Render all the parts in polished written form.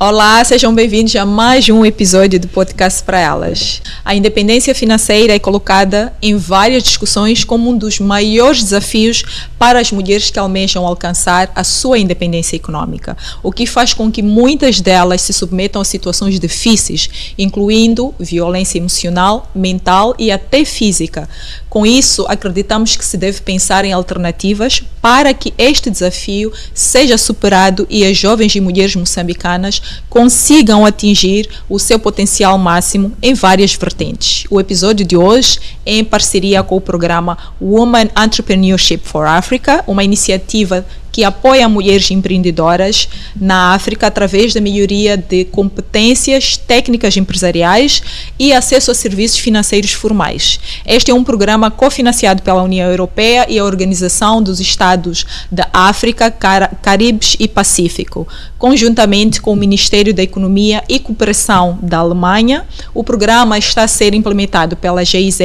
Olá, sejam bem-vindos a mais um episódio do Podcast para Elas. A independência financeira é colocada em várias discussões como um dos maiores desafios para as mulheres que almejam alcançar a sua independência econômica, o que faz com que muitas delas se submetam a situações difíceis, incluindo violência emocional, mental e até física. Com isso, acreditamos que se deve pensar em alternativas para que este desafio seja superado e as jovens e mulheres moçambicanas consigam atingir o seu potencial máximo em várias vertentes. O episódio de hoje é em parceria com o programa Women Entrepreneurship for Africa, uma iniciativa que apoia mulheres empreendedoras na África através da melhoria de competências técnicas empresariais e acesso a serviços financeiros formais. Este é um programa cofinanciado pela União Europeia e a Organização dos Estados da África, Caribes e Pacífico. Conjuntamente com o Ministério da Economia e Cooperação da Alemanha, o programa está a ser implementado pela GIZ,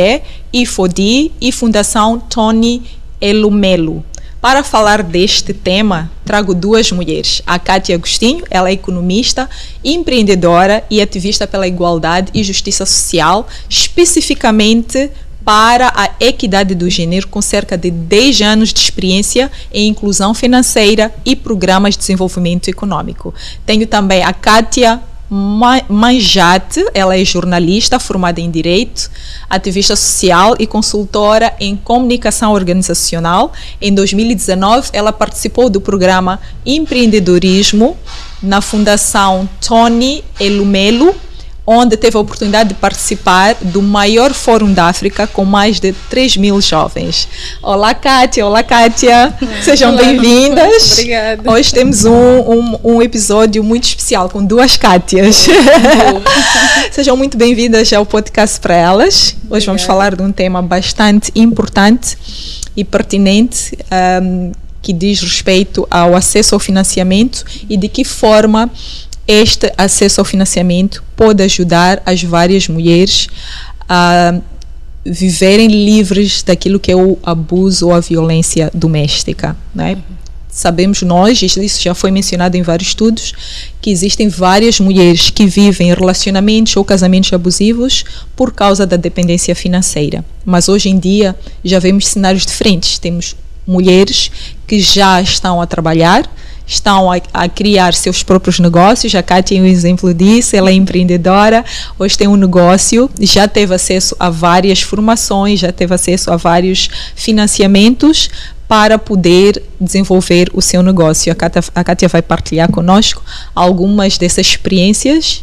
IFODI e Fundação Tony Elumelu. Para falar deste tema, trago duas mulheres. A Kátia Agostinho, ela é economista, empreendedora e ativista pela igualdade e justiça social, especificamente para a equidade do gênero, com cerca de 10 anos de experiência em inclusão financeira e programas de desenvolvimento econômico. Tenho também a Kátia Manjate, ela é jornalista formada em Direito, ativista social e consultora em comunicação organizacional. Em 2019, ela participou do programa Empreendedorismo na Fundação Tony Elumelu, onde teve a oportunidade de participar do maior fórum da África com mais de 3.000 jovens. Olá, Kátia. Olá, Kátia. Sejam bem-vindas. Obrigada. Hoje temos um episódio muito especial com duas Kátias. Sejam muito bem-vindas ao Podcast para Elas. Hoje vamos falar de um tema bastante importante e pertinente, que diz respeito ao acesso ao financiamento e de que forma este acesso ao financiamento pode ajudar as várias mulheres a viverem livres daquilo que é o abuso ou a violência doméstica, não é? Sabemos nós, isso já foi mencionado em vários estudos, que existem várias mulheres que vivem relacionamentos ou casamentos abusivos por causa da dependência financeira. Mas hoje em dia já vemos cenários diferentes. Temos mulheres que já estão a trabalhar, estão a criar seus próprios negócios. A Kátia é um exemplo disso, ela é empreendedora, hoje tem um negócio, já teve acesso a várias formações, já teve acesso a vários financiamentos para poder desenvolver o seu negócio. A Kátia vai partilhar conosco algumas dessas experiências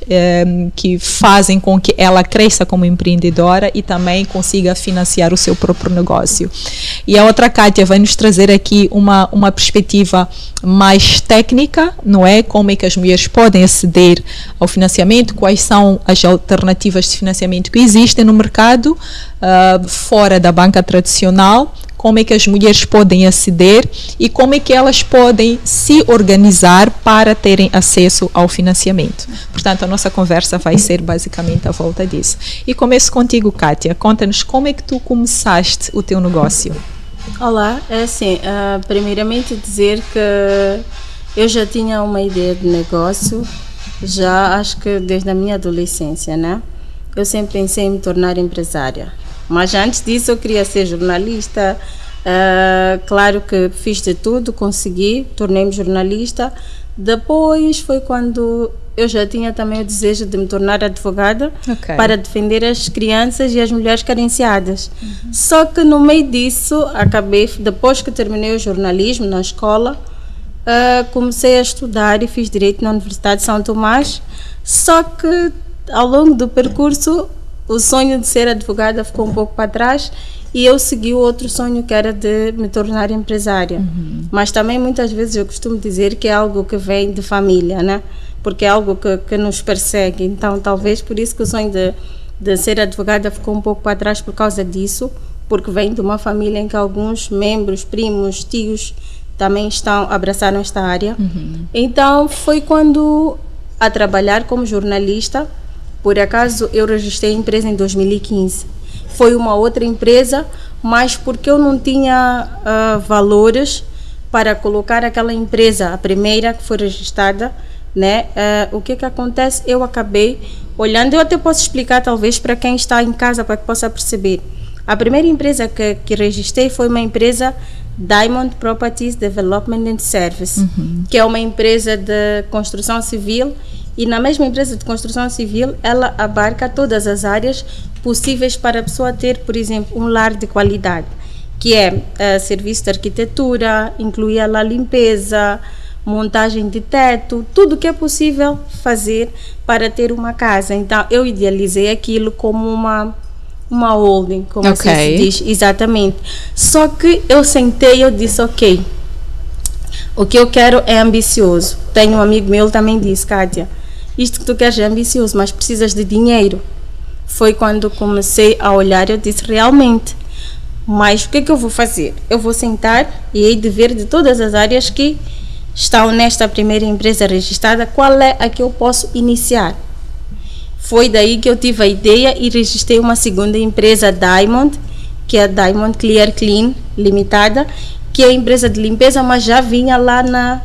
que fazem com que ela cresça como empreendedora e também consiga financiar o seu próprio negócio. E a outra Kátia vai nos trazer aqui uma perspectiva mais técnica, não é? Como é que as mulheres podem aceder ao financiamento, quais são as alternativas de financiamento que existem no mercado, fora da banca tradicional, como é que as mulheres podem aceder e como é que elas podem se organizar para terem acesso ao financiamento. Portanto, a nossa conversa vai ser basicamente à volta disso. E começo contigo, Kátia. Conta-nos como é que tu começaste o teu negócio. Olá, é assim, primeiramente dizer que eu já tinha uma ideia de negócio, já acho que desde a minha adolescência, né? Eu sempre pensei em me tornar empresária. Mas antes disso eu queria ser jornalista, claro que fiz de tudo, consegui, tornei-me jornalista. Depois foi quando eu já tinha também o desejo de me tornar advogada, para defender as crianças e as mulheres carenciadas. Só que no meio disso, acabei, depois que terminei o jornalismo na escola, comecei a estudar e fiz Direito na Universidade de São Tomás. Só que ao longo do percurso, o sonho de ser advogada ficou um pouco para trás e eu segui o outro sonho, que era de me tornar empresária. Mas também muitas vezes eu costumo dizer que é algo que vem de família, né? Porque é algo que nos persegue. Então talvez por isso que o sonho de ser advogada ficou um pouco para trás por causa disso, porque vem de uma família em que alguns membros, primos, tios também abraçaram esta área. Então foi quando, a trabalhar como jornalista, por acaso eu registrei a empresa em 2015. Foi uma outra empresa, mas porque eu não tinha valores para colocar aquela empresa, a primeira que foi registrada, né? O que acontece? Eu acabei olhando, eu até posso explicar talvez para quem está em casa, para que possa perceber. A primeira empresa que registrei foi uma empresa Diamond Properties Development and Service, que é uma empresa de construção civil, e na mesma empresa de construção civil ela abarca todas as áreas possíveis para a pessoa ter, por exemplo, um lar de qualidade, que é serviço de arquitetura, inclui a limpeza, montagem de teto, tudo que é possível fazer para ter uma casa. Então eu idealizei aquilo como uma holding, como assim se diz, exatamente. Só que eu sentei, eu disse, ok, o que eu quero é ambicioso. Tenho um amigo meu, ele também disse, Kátia, isto que tu queres é ambicioso, mas precisas de dinheiro. Foi quando comecei a olhar, eu disse, realmente, mas o que é que eu vou fazer? Eu vou sentar e hei de ver de todas as áreas que estão nesta primeira empresa registrada, qual é a que eu posso iniciar. Foi daí que eu tive a ideia e registrei uma segunda empresa Diamond, que é a Diamond Clear Clean Limitada, que é a empresa de limpeza, mas já vinha lá na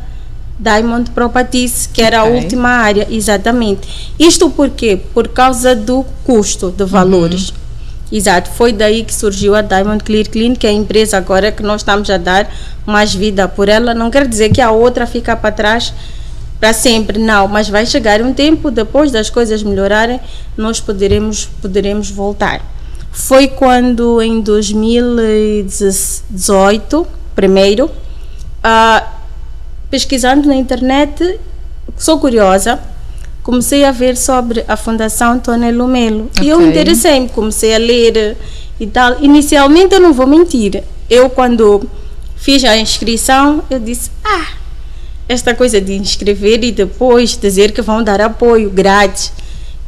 Diamond Properties, que era a última área, exatamente. Isto por quê? Por causa do custo de valores. Exato, foi daí que surgiu a Diamond Clear Clean, que é a empresa agora que nós estamos a dar mais vida por ela. Não quer dizer que a outra fica para trás para sempre, não, mas vai chegar um tempo, depois das coisas melhorarem, nós poderemos voltar. Foi quando em 2018, primeiro, pesquisando na internet, sou curiosa, comecei a ver sobre a Fundação Tonelo Melo. E eu interessei-me, comecei a ler e tal. Inicialmente, eu não vou mentir, eu quando fiz a inscrição, eu disse, esta coisa de inscrever e depois dizer que vão dar apoio grátis.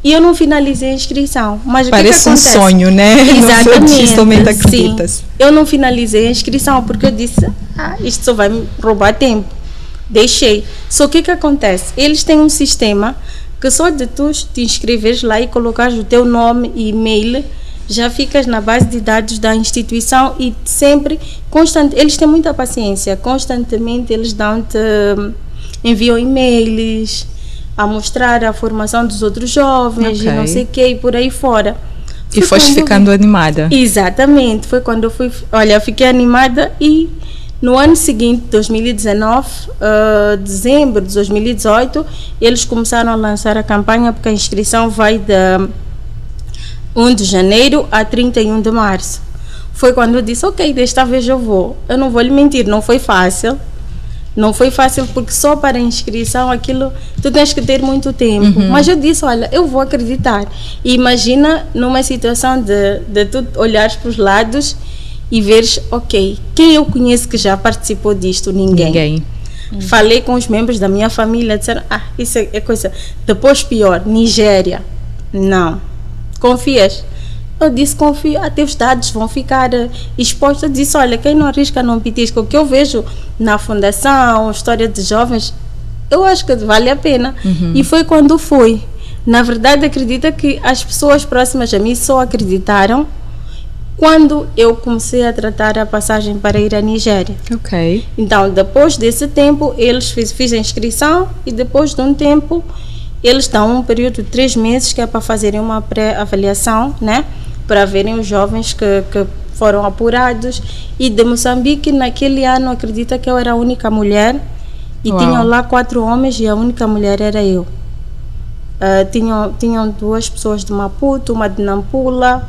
E eu não finalizei a inscrição. Mas parece um sonho, né? Exatamente. Somente acreditas. Eu não finalizei a inscrição porque eu disse, isto só vai me roubar tempo. Deixei. Só que o que acontece? Eles têm um sistema que só de tu te inscreveres lá e colocares o teu nome e e-mail, já ficas na base de dados da instituição e sempre, eles têm muita paciência, constantemente eles enviam e-mails a mostrar a formação dos outros jovens e não sei o que, e por aí fora. E foste ficando animada. Exatamente, foi quando eu fui, fiquei animada e no ano seguinte, 2019, dezembro de 2018, eles começaram a lançar a campanha porque a inscrição vai de 1 de janeiro a 31 de março. Foi quando eu disse, ok, desta vez eu vou. Eu não vou lhe mentir, não foi fácil. Não foi fácil porque só para a inscrição aquilo, tu tens que ter muito tempo. Mas eu disse, olha, eu vou acreditar. E imagina numa situação de tu olhares para os lados e veres, ok, quem eu conheço que já participou disto? Ninguém. Falei com os membros da minha família, disseram, isso é coisa. Depois pior, Nigéria. Não. Confias? Eu disse, confio, até os dados vão ficar expostos. Eu disse, olha, quem não arrisca não petisca. O que eu vejo na fundação, história de jovens, eu acho que vale a pena. E foi quando fui. Na verdade, acredita que as pessoas próximas a mim só acreditaram quando eu comecei a tratar a passagem para ir à Nigéria. Então, depois desse tempo, eles fiz a inscrição e depois de um tempo, eles dão um período de 3 meses que é para fazerem uma pré-avaliação, né? Para verem os jovens que foram apurados. E de Moçambique, naquele ano, acredita que eu era a única mulher e tinham lá 4 homens e a única mulher era eu. Tinham 2 pessoas de Maputo, uma de Nampula,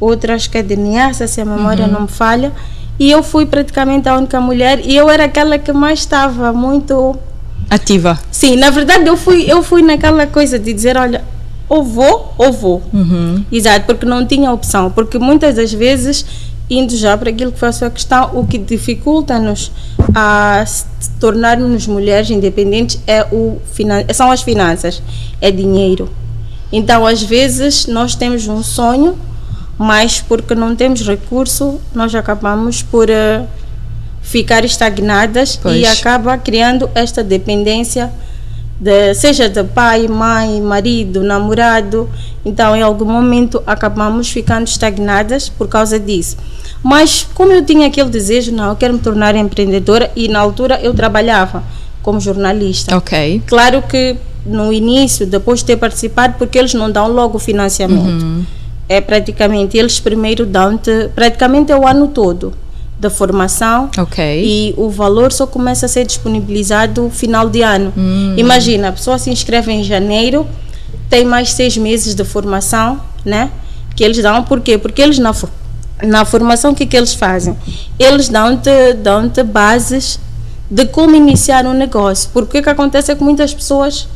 outras que é de Niassa, se a memória não me falha. E eu fui praticamente a única mulher e eu era aquela que mais estava muito ativa. Sim, na verdade eu fui naquela coisa de dizer, olha, ou vou. Exato, porque não tinha opção, porque muitas das vezes, indo já para aquilo que foi a sua questão, o que dificulta-nos a tornarmos mulheres independentes são as finanças, é dinheiro. Então, às vezes, nós temos um sonho, mas porque não temos recurso, nós acabamos por ficar estagnadas e acaba criando esta dependência, seja de pai, mãe, marido, namorado. Então, em algum momento, acabamos ficando estagnadas por causa disso. Mas, como eu tinha aquele desejo, não, eu quero me tornar empreendedora, e na altura eu trabalhava como jornalista. Claro que no início, depois de ter participado, porque eles não dão logo o financiamento. É praticamente, eles primeiro dão-te, praticamente é o ano todo da formação, e o valor só começa a ser disponibilizado no final de ano. Imagina, a pessoa se inscreve em janeiro, tem mais 6 meses de formação, né? Que eles dão, por quê? Porque eles na formação, o que eles fazem? Eles dão-te bases de como iniciar um negócio. Porque o que acontece é que muitas pessoas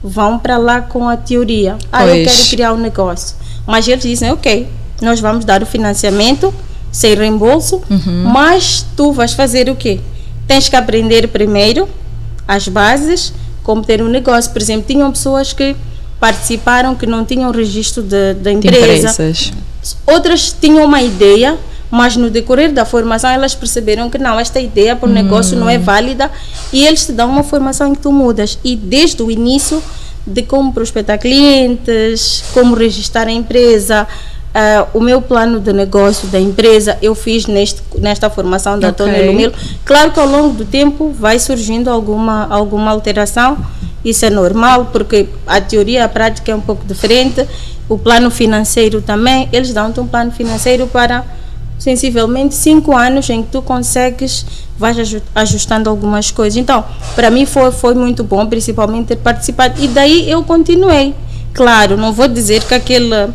vão para lá com a teoria. Eu quero criar um negócio. Mas eles dizem, ok, nós vamos dar o financiamento sem reembolso, mas tu vais fazer o quê? Tens que aprender primeiro as bases, como ter um negócio. Por exemplo, tinham pessoas que participaram que não tinham registro da empresa. Outras tinham uma ideia, mas no decorrer da formação elas perceberam que não, esta ideia para o negócio não é válida, e eles te dão uma formação em que tu mudas. E desde o início, de como prospectar clientes, como registrar a empresa, o meu plano de negócio da empresa eu fiz nesta formação da Tony Lumilo. Claro que ao longo do tempo vai surgindo alguma alteração, isso é normal, porque a teoria e a prática é um pouco diferente. O plano financeiro também, eles dão-te um plano financeiro para sensivelmente 5 anos em que tu consegues, vais ajustando algumas coisas. Então, para mim foi muito bom, principalmente ter participado, e daí eu continuei. Claro, não vou dizer que aquele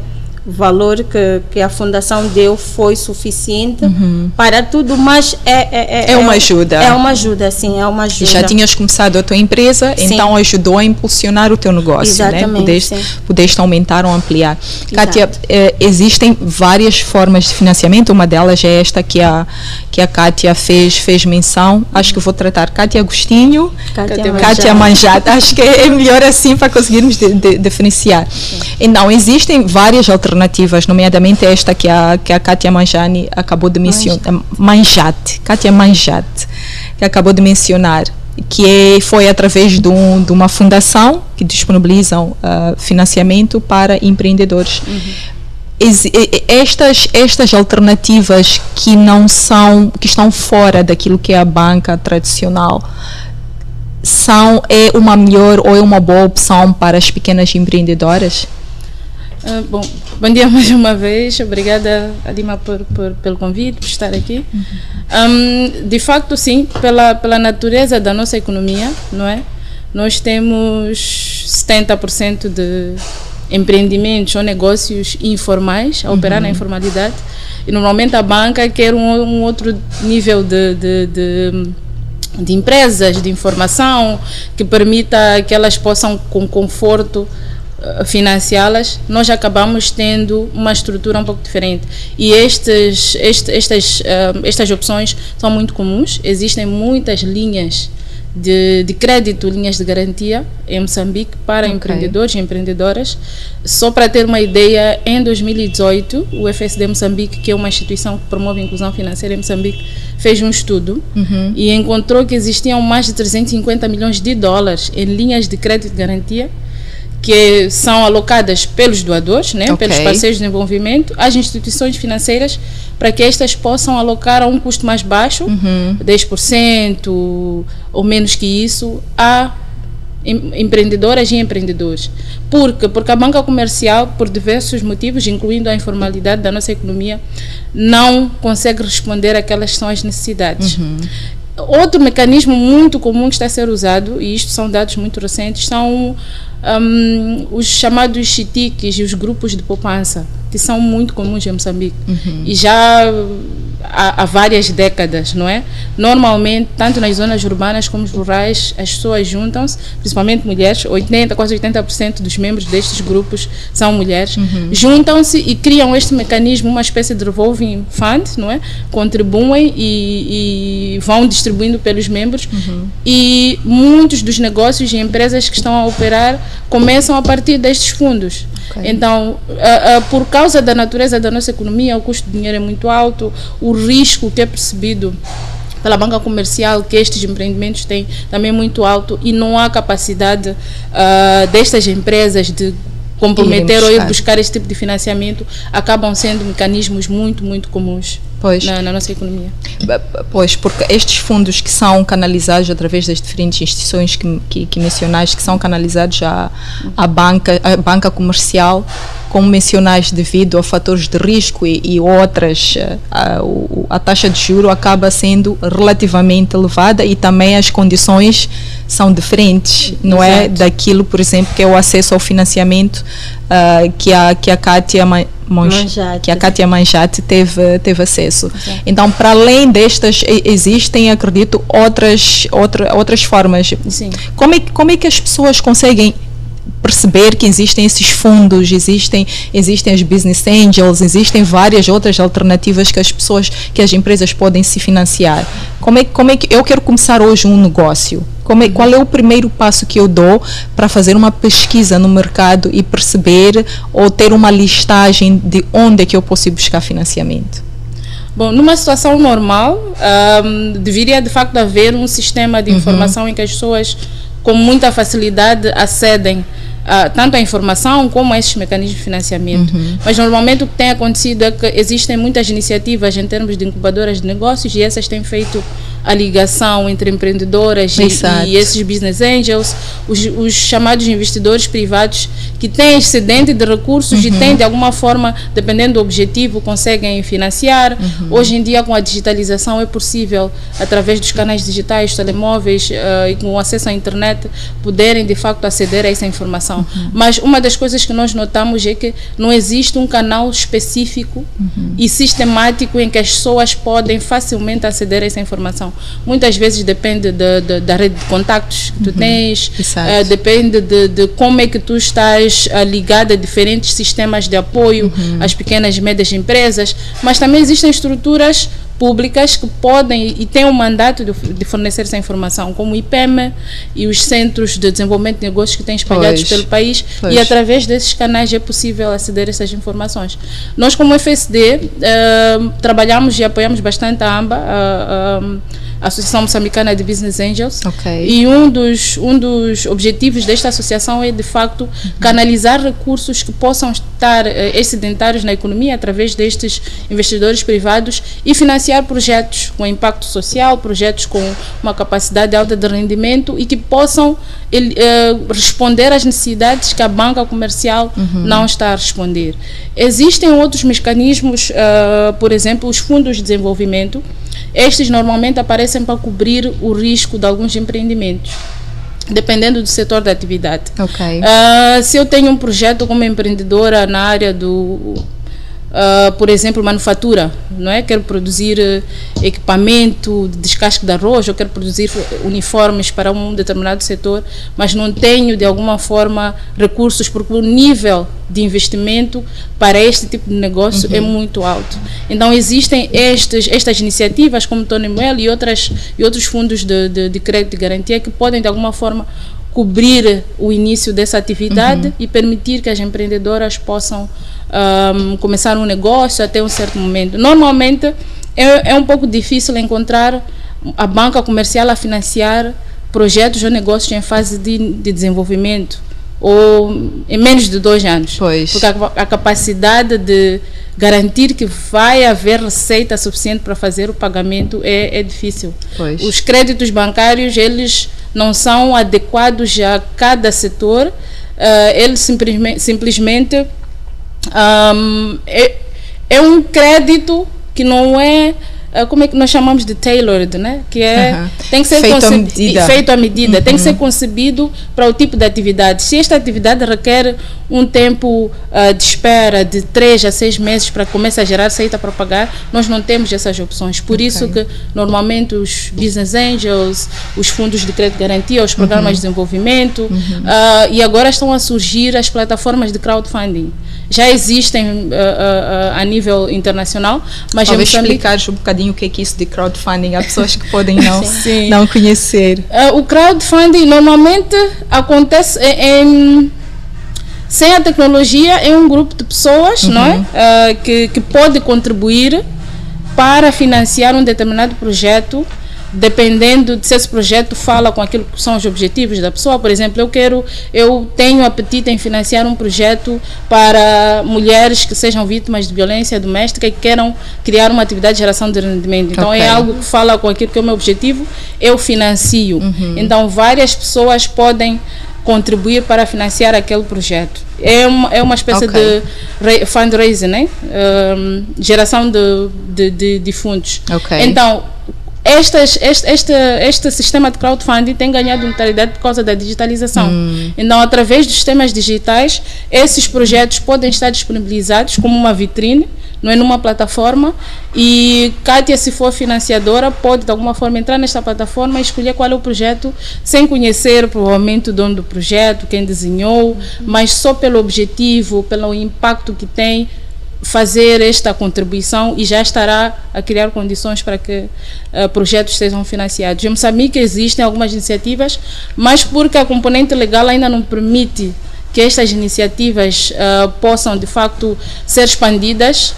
valor que a fundação deu foi suficiente para tudo, mas é uma ajuda. É uma ajuda, sim, é uma ajuda. E já tinhas começado a tua empresa, sim, então ajudou a impulsionar o teu negócio, exatamente, né? Pudeste aumentar ou ampliar. Exato. Kátia, existem várias formas de financiamento, uma delas é esta que a Kátia fez menção, acho que eu vou tratar Kátia Agostinho, Kátia Manjate, acho que é melhor assim para conseguirmos diferenciar. Então, existem várias alternativas, nomeadamente esta que a Kátia Manjani acabou de mencionar, Kátia Manjate, que acabou de mencionar, que foi através de uma fundação que disponibilizam financiamento para empreendedores. Estas alternativas que estão fora daquilo que é a banca tradicional, é uma melhor ou é uma boa opção para as pequenas empreendedoras? Bom dia mais uma vez, obrigada Adima pelo convite, por estar aqui. De facto, sim, pela natureza da nossa economia, não é? Nós temos 70% de empreendimentos ou negócios informais, a operar na informalidade, e normalmente a banca quer um outro nível de empresas, de informação, que permita que elas possam com conforto financiá-las. Nós acabamos tendo uma estrutura um pouco diferente, e estas opções são muito comuns. Existem muitas linhas de crédito, linhas de garantia em Moçambique para empreendedores e empreendedoras. Só para ter uma ideia, em 2018 o FSD Moçambique, que é uma instituição que promove a inclusão financeira em Moçambique, fez um estudo e encontrou que existiam mais de 350 milhões de dólares em linhas de crédito de garantia que são alocadas pelos doadores, né, pelos parceiros de desenvolvimento, às instituições financeiras, para que estas possam alocar a um custo mais baixo, 10% ou menos que isso, a empreendedoras e empreendedores. Porque a banca comercial, por diversos motivos, incluindo a informalidade da nossa economia, não consegue responder àquelas que são as necessidades. Outro mecanismo muito comum que está a ser usado, e isto são dados muito recentes, são os chamados CITICs e os grupos de poupança, que são muito comuns em Moçambique, e já há várias décadas, não é? Normalmente, tanto nas zonas urbanas como rurais, as pessoas juntam-se, principalmente mulheres, quase 80% dos membros destes grupos são mulheres, juntam-se e criam este mecanismo, uma espécie de revolving fund, não é? Contribuem e vão distribuindo pelos membros, e muitos dos negócios e empresas que estão a operar começam a partir destes fundos. Então, por causa da natureza da nossa economia, o custo do dinheiro é muito alto, o risco que é percebido pela banca comercial que estes empreendimentos têm também é muito alto, e não há capacidade destas empresas de comprometer ou ir buscar este tipo de financiamento. Acabam sendo mecanismos muito, muito comuns. na nossa economia. Pois, porque estes fundos que são canalizados através das diferentes instituições que mencionaste, que são canalizados à banca comercial, como mencionaste, devido a fatores de risco e outras, a taxa de juro acaba sendo relativamente elevada e também as condições são diferentes, não Exato. é? Daquilo, por exemplo, que é o acesso ao financiamento que a Kátia Manjate teve acesso. Exato. Então, para além destas, existem, acredito, outras formas. Sim. Como é que as pessoas conseguem perceber que existem esses fundos, existem as business angels, existem várias outras alternativas que as empresas podem se financiar? Como é que eu quero começar hoje um negócio? Qual é o primeiro passo que eu dou para fazer uma pesquisa no mercado e perceber ou ter uma listagem de onde é que eu posso ir buscar financiamento? Bom, numa situação normal, deveria de facto haver um sistema de informação em que as pessoas com muita facilidade acedem tanto à informação como a esses mecanismos de financiamento. Mas normalmente o que tem acontecido é que existem muitas iniciativas em termos de incubadoras de negócios e essas têm feito a ligação entre empreendedoras e esses business angels, os chamados investidores privados que têm excedente de recursos e têm de alguma forma, dependendo do objetivo, conseguem financiar. Hoje em dia, com a digitalização, é possível, através dos canais digitais, telemóveis e com acesso à internet, poderem de facto aceder a essa informação. Mas uma das coisas que nós notamos é que não existe um canal específico e sistemático em que as pessoas podem facilmente aceder a essa informação. Muitas vezes depende da rede de contactos que tu tens, depende de como é que tu estás ligada a diferentes sistemas de apoio às pequenas e médias empresas, mas também existem estruturas públicas que podem e têm um mandato de fornecer essa informação, como o IPEM e os centros de desenvolvimento de negócios que têm espalhados pelo país, e através desses canais é possível aceder a essas informações. Nós, como FSD, trabalhamos e apoiamos bastante a AMBA, a Associação Moçambicana de Business Angels, e um dos objetivos desta associação é, de facto, canalizar recursos que possam estar excedentários na economia através destes investidores privados e financiar projetos com impacto social, projetos com uma capacidade alta de rendimento e que possam responder às necessidades que a banca comercial não está a responder. Existem outros mecanismos, por exemplo, os fundos de desenvolvimento. Estes normalmente aparecem para cobrir o risco de alguns empreendimentos, dependendo do setor da atividade. Se eu tenho um projeto como empreendedora na área por exemplo, manufatura, não é? Quero produzir equipamento de descasque de arroz, ou quero produzir uniformes para um determinado setor, mas não tenho de alguma forma recursos porque o nível de investimento para este tipo de negócio é muito alto. Então existem estas iniciativas como Tony Moel e outros fundos de crédito de garantia que podem de alguma forma cobrir o início dessa atividade e permitir que as empreendedoras possam começar um negócio até um certo momento. Normalmente é um pouco difícil encontrar a banca comercial a financiar projetos ou negócios em fase de desenvolvimento ou em menos de 2 anos. Porque a capacidade de garantir que vai haver receita suficiente para fazer o pagamento é difícil. Os créditos bancários, eles não são adequados a cada setor, eles simplesmente é um crédito que não é, como é que nós chamamos de tailored, né? Que tem que ser feito à medida, tem que ser concebido para o tipo de atividade. Se esta atividade requer um tempo de espera de 3 a 6 meses para começar a gerar receita para pagar, nós não temos essas opções. Por isso que normalmente os business angels, os fundos de crédito de garantia, os programas de desenvolvimento, e agora estão a surgir as plataformas de crowdfunding. Já existem a nível internacional, mas talvez explicares um bocadinho o que é isso de crowdfunding. Há pessoas que podem não conhecer. O crowdfunding normalmente acontece sem a tecnologia, é um grupo de pessoas, não é? Que pode contribuir para financiar um determinado projeto dependendo de se esse projeto fala com aquilo que são os objetivos da pessoa. Por exemplo, eu tenho apetite em financiar um projeto para mulheres que sejam vítimas de violência doméstica e que queiram criar uma atividade de geração de rendimento. Então, é algo que fala com aquilo que é o meu objetivo, eu financio. Então, várias pessoas podem contribuir para financiar aquele projeto. É uma espécie de fundraising, né? Geração de fundos. Então, este sistema de crowdfunding tem ganhado notoriedade por causa da digitalização. Então, através dos sistemas digitais, esses projetos podem estar disponibilizados como uma vitrine, não é, numa plataforma, e Kátia, se for financiadora, pode de alguma forma entrar nesta plataforma e escolher qual é o projeto, sem conhecer provavelmente o dono do projeto, quem desenhou, mas só pelo objetivo, pelo impacto que tem, fazer esta contribuição, e já estará a criar condições para que projetos sejam financiados. Em Moçambique existem algumas iniciativas, mas porque a componente legal ainda não permite que estas iniciativas possam de facto ser expandidas,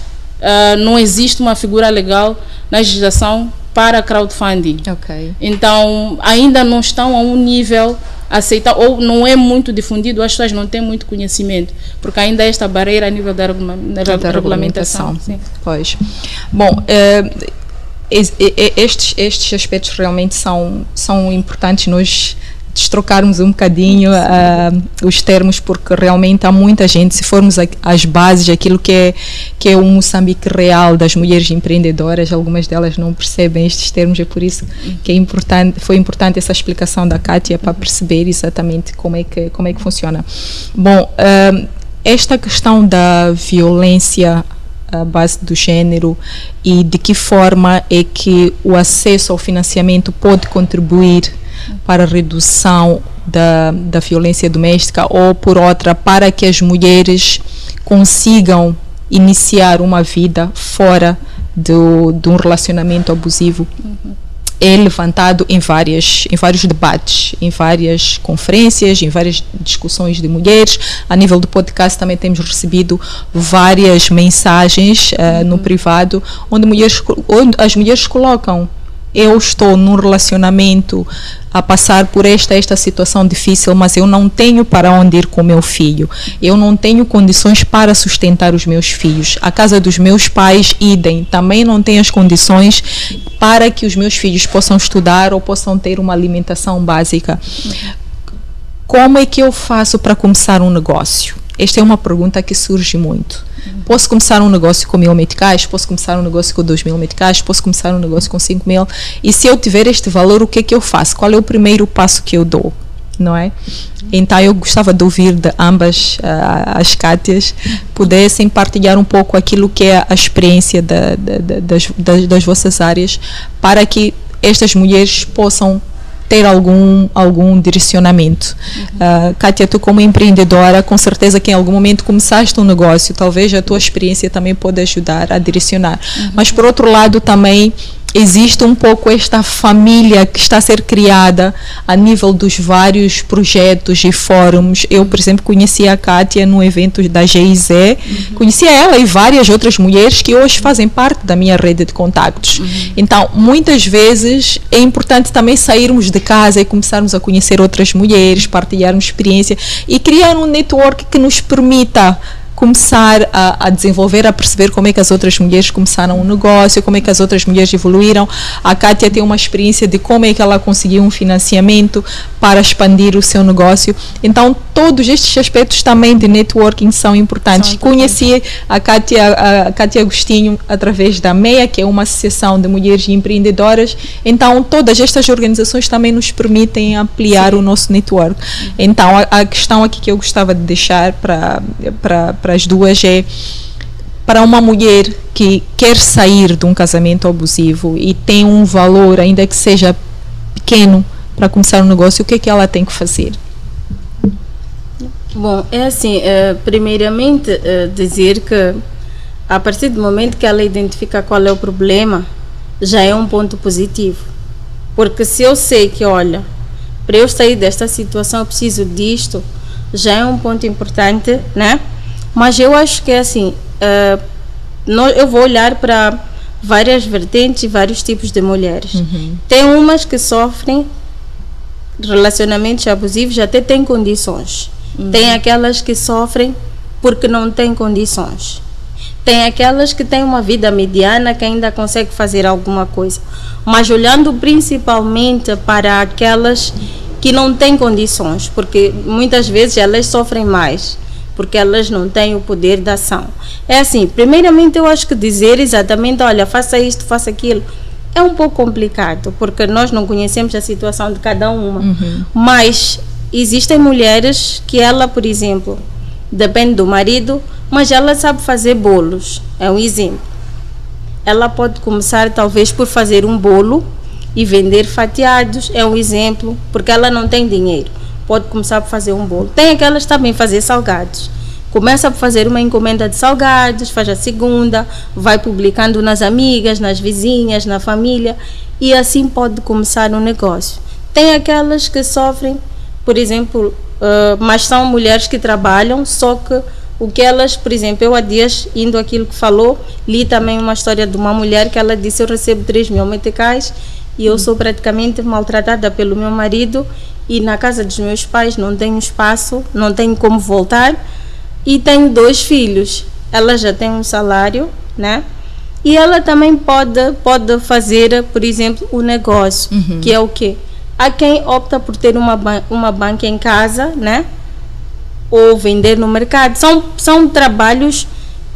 não existe uma figura legal na legislação para crowdfunding. Então, ainda não estão a um nível aceitar, ou não é muito difundido, as pessoas não têm muito conhecimento, porque ainda há esta barreira a nível da regulamentação. Sim. Pois. Bom, estes aspectos realmente são importantes nós destrocarmos um bocadinho os termos, porque realmente há muita gente, se formos às bases, aquilo que é o Moçambique real das mulheres empreendedoras, algumas delas não percebem estes termos, é por isso que foi importante essa explicação da Kátia para perceber exatamente como é que funciona. Bom, esta questão da violência à base do género e de que forma é que o acesso ao financiamento pode contribuir para a redução da violência doméstica, ou por outra, para que as mulheres consigam iniciar uma vida fora de um relacionamento abusivo, é levantado em vários debates, em várias conferências, em várias discussões de mulheres. A nível do podcast também temos recebido várias mensagens no privado, onde as mulheres colocam: eu estou num relacionamento a passar por esta situação difícil, mas eu não tenho para onde ir com o meu filho, eu não tenho condições para sustentar os meus filhos, a casa dos meus pais, idem, também não tenho as condições para que os meus filhos possam estudar ou possam ter uma alimentação básica. Como é que eu faço para começar um negócio? Esta é uma pergunta que surge muito. Posso começar um negócio com 1.000 meticais? Posso começar um negócio com 2.000 meticais? Posso começar um negócio com 5.000? E se eu tiver este valor, o que é que eu faço? Qual é o primeiro passo que eu dou? Não é? Então, eu gostava de ouvir de ambas as Kátias pudessem partilhar um pouco aquilo que é a experiência das vossas áreas, para que estas mulheres possam ter algum direcionamento. Kátia, tu como empreendedora, com certeza que em algum momento começaste um negócio, talvez a tua experiência também pode ajudar a direcionar. Mas por outro lado também existe um pouco esta família que está a ser criada a nível dos vários projetos e fóruns. Eu, por exemplo, conheci a Kátia no evento da GIZ, conhecia ela e várias outras mulheres que hoje fazem parte da minha rede de contactos. Então, muitas vezes é importante também sairmos de casa e começarmos a conhecer outras mulheres, partilharmos experiência e criar um network que nos permita começar a desenvolver, a perceber como é que as outras mulheres começaram um negócio, como é que as outras mulheres evoluíram. A Kátia tem uma experiência de como é que ela conseguiu um financiamento para expandir o seu negócio. Então, todos estes aspectos também de networking são importantes. Conheci a Kátia Agostinho através da MEA, que é uma associação de mulheres empreendedoras. Então, todas estas organizações também nos permitem ampliar o nosso network. Então, a questão aqui que eu gostava de deixar para as duas é: para uma mulher que quer sair de um casamento abusivo e tem um valor, ainda que seja pequeno, para começar um negócio, o que é que ela tem que fazer? Bom, é assim, primeiramente dizer que a partir do momento que ela identifica qual é o problema, já é um ponto positivo. Porque se eu sei que, olha, para eu sair desta situação eu preciso disto, já é um ponto importante, né? Mas eu acho que é assim, eu vou olhar para várias vertentes e vários tipos de mulheres. Tem umas que sofrem relacionamentos abusivos, até têm condições. Tem aquelas que sofrem porque não têm condições. Tem aquelas que têm uma vida mediana, que ainda consegue fazer alguma coisa. Mas olhando principalmente para aquelas que não têm condições, porque muitas vezes elas sofrem mais, porque elas não têm o poder da ação. É assim, primeiramente eu acho que dizer exatamente, olha, faça isto, faça aquilo, é um pouco complicado, porque nós não conhecemos a situação de cada uma. Mas existem mulheres que ela, por exemplo, depende do marido, mas ela sabe fazer bolos, é um exemplo. Ela pode começar talvez por fazer um bolo e vender fatiados, é um exemplo, porque ela não tem dinheiro. Pode começar por fazer um bolo. Tem aquelas também fazer salgados. Começa por fazer uma encomenda de salgados, faz a segunda, vai publicando nas amigas, nas vizinhas, na família, e assim pode começar um negócio. Tem aquelas que sofrem, por exemplo, mas são mulheres que trabalham, só que o que elas, por exemplo, eu há dias, indo aquilo que falou, li também uma história de uma mulher que ela disse, eu recebo 3.000 meticais e eu sou praticamente maltratada pelo meu marido e na casa dos meus pais não tenho espaço, não tenho como voltar e tenho 2 filhos. Ela já tem um salário, né? E ela também pode fazer, por exemplo, o negócio, que é o quê? Há quem opta por ter uma banca em casa, né? Ou vender no mercado. São trabalhos,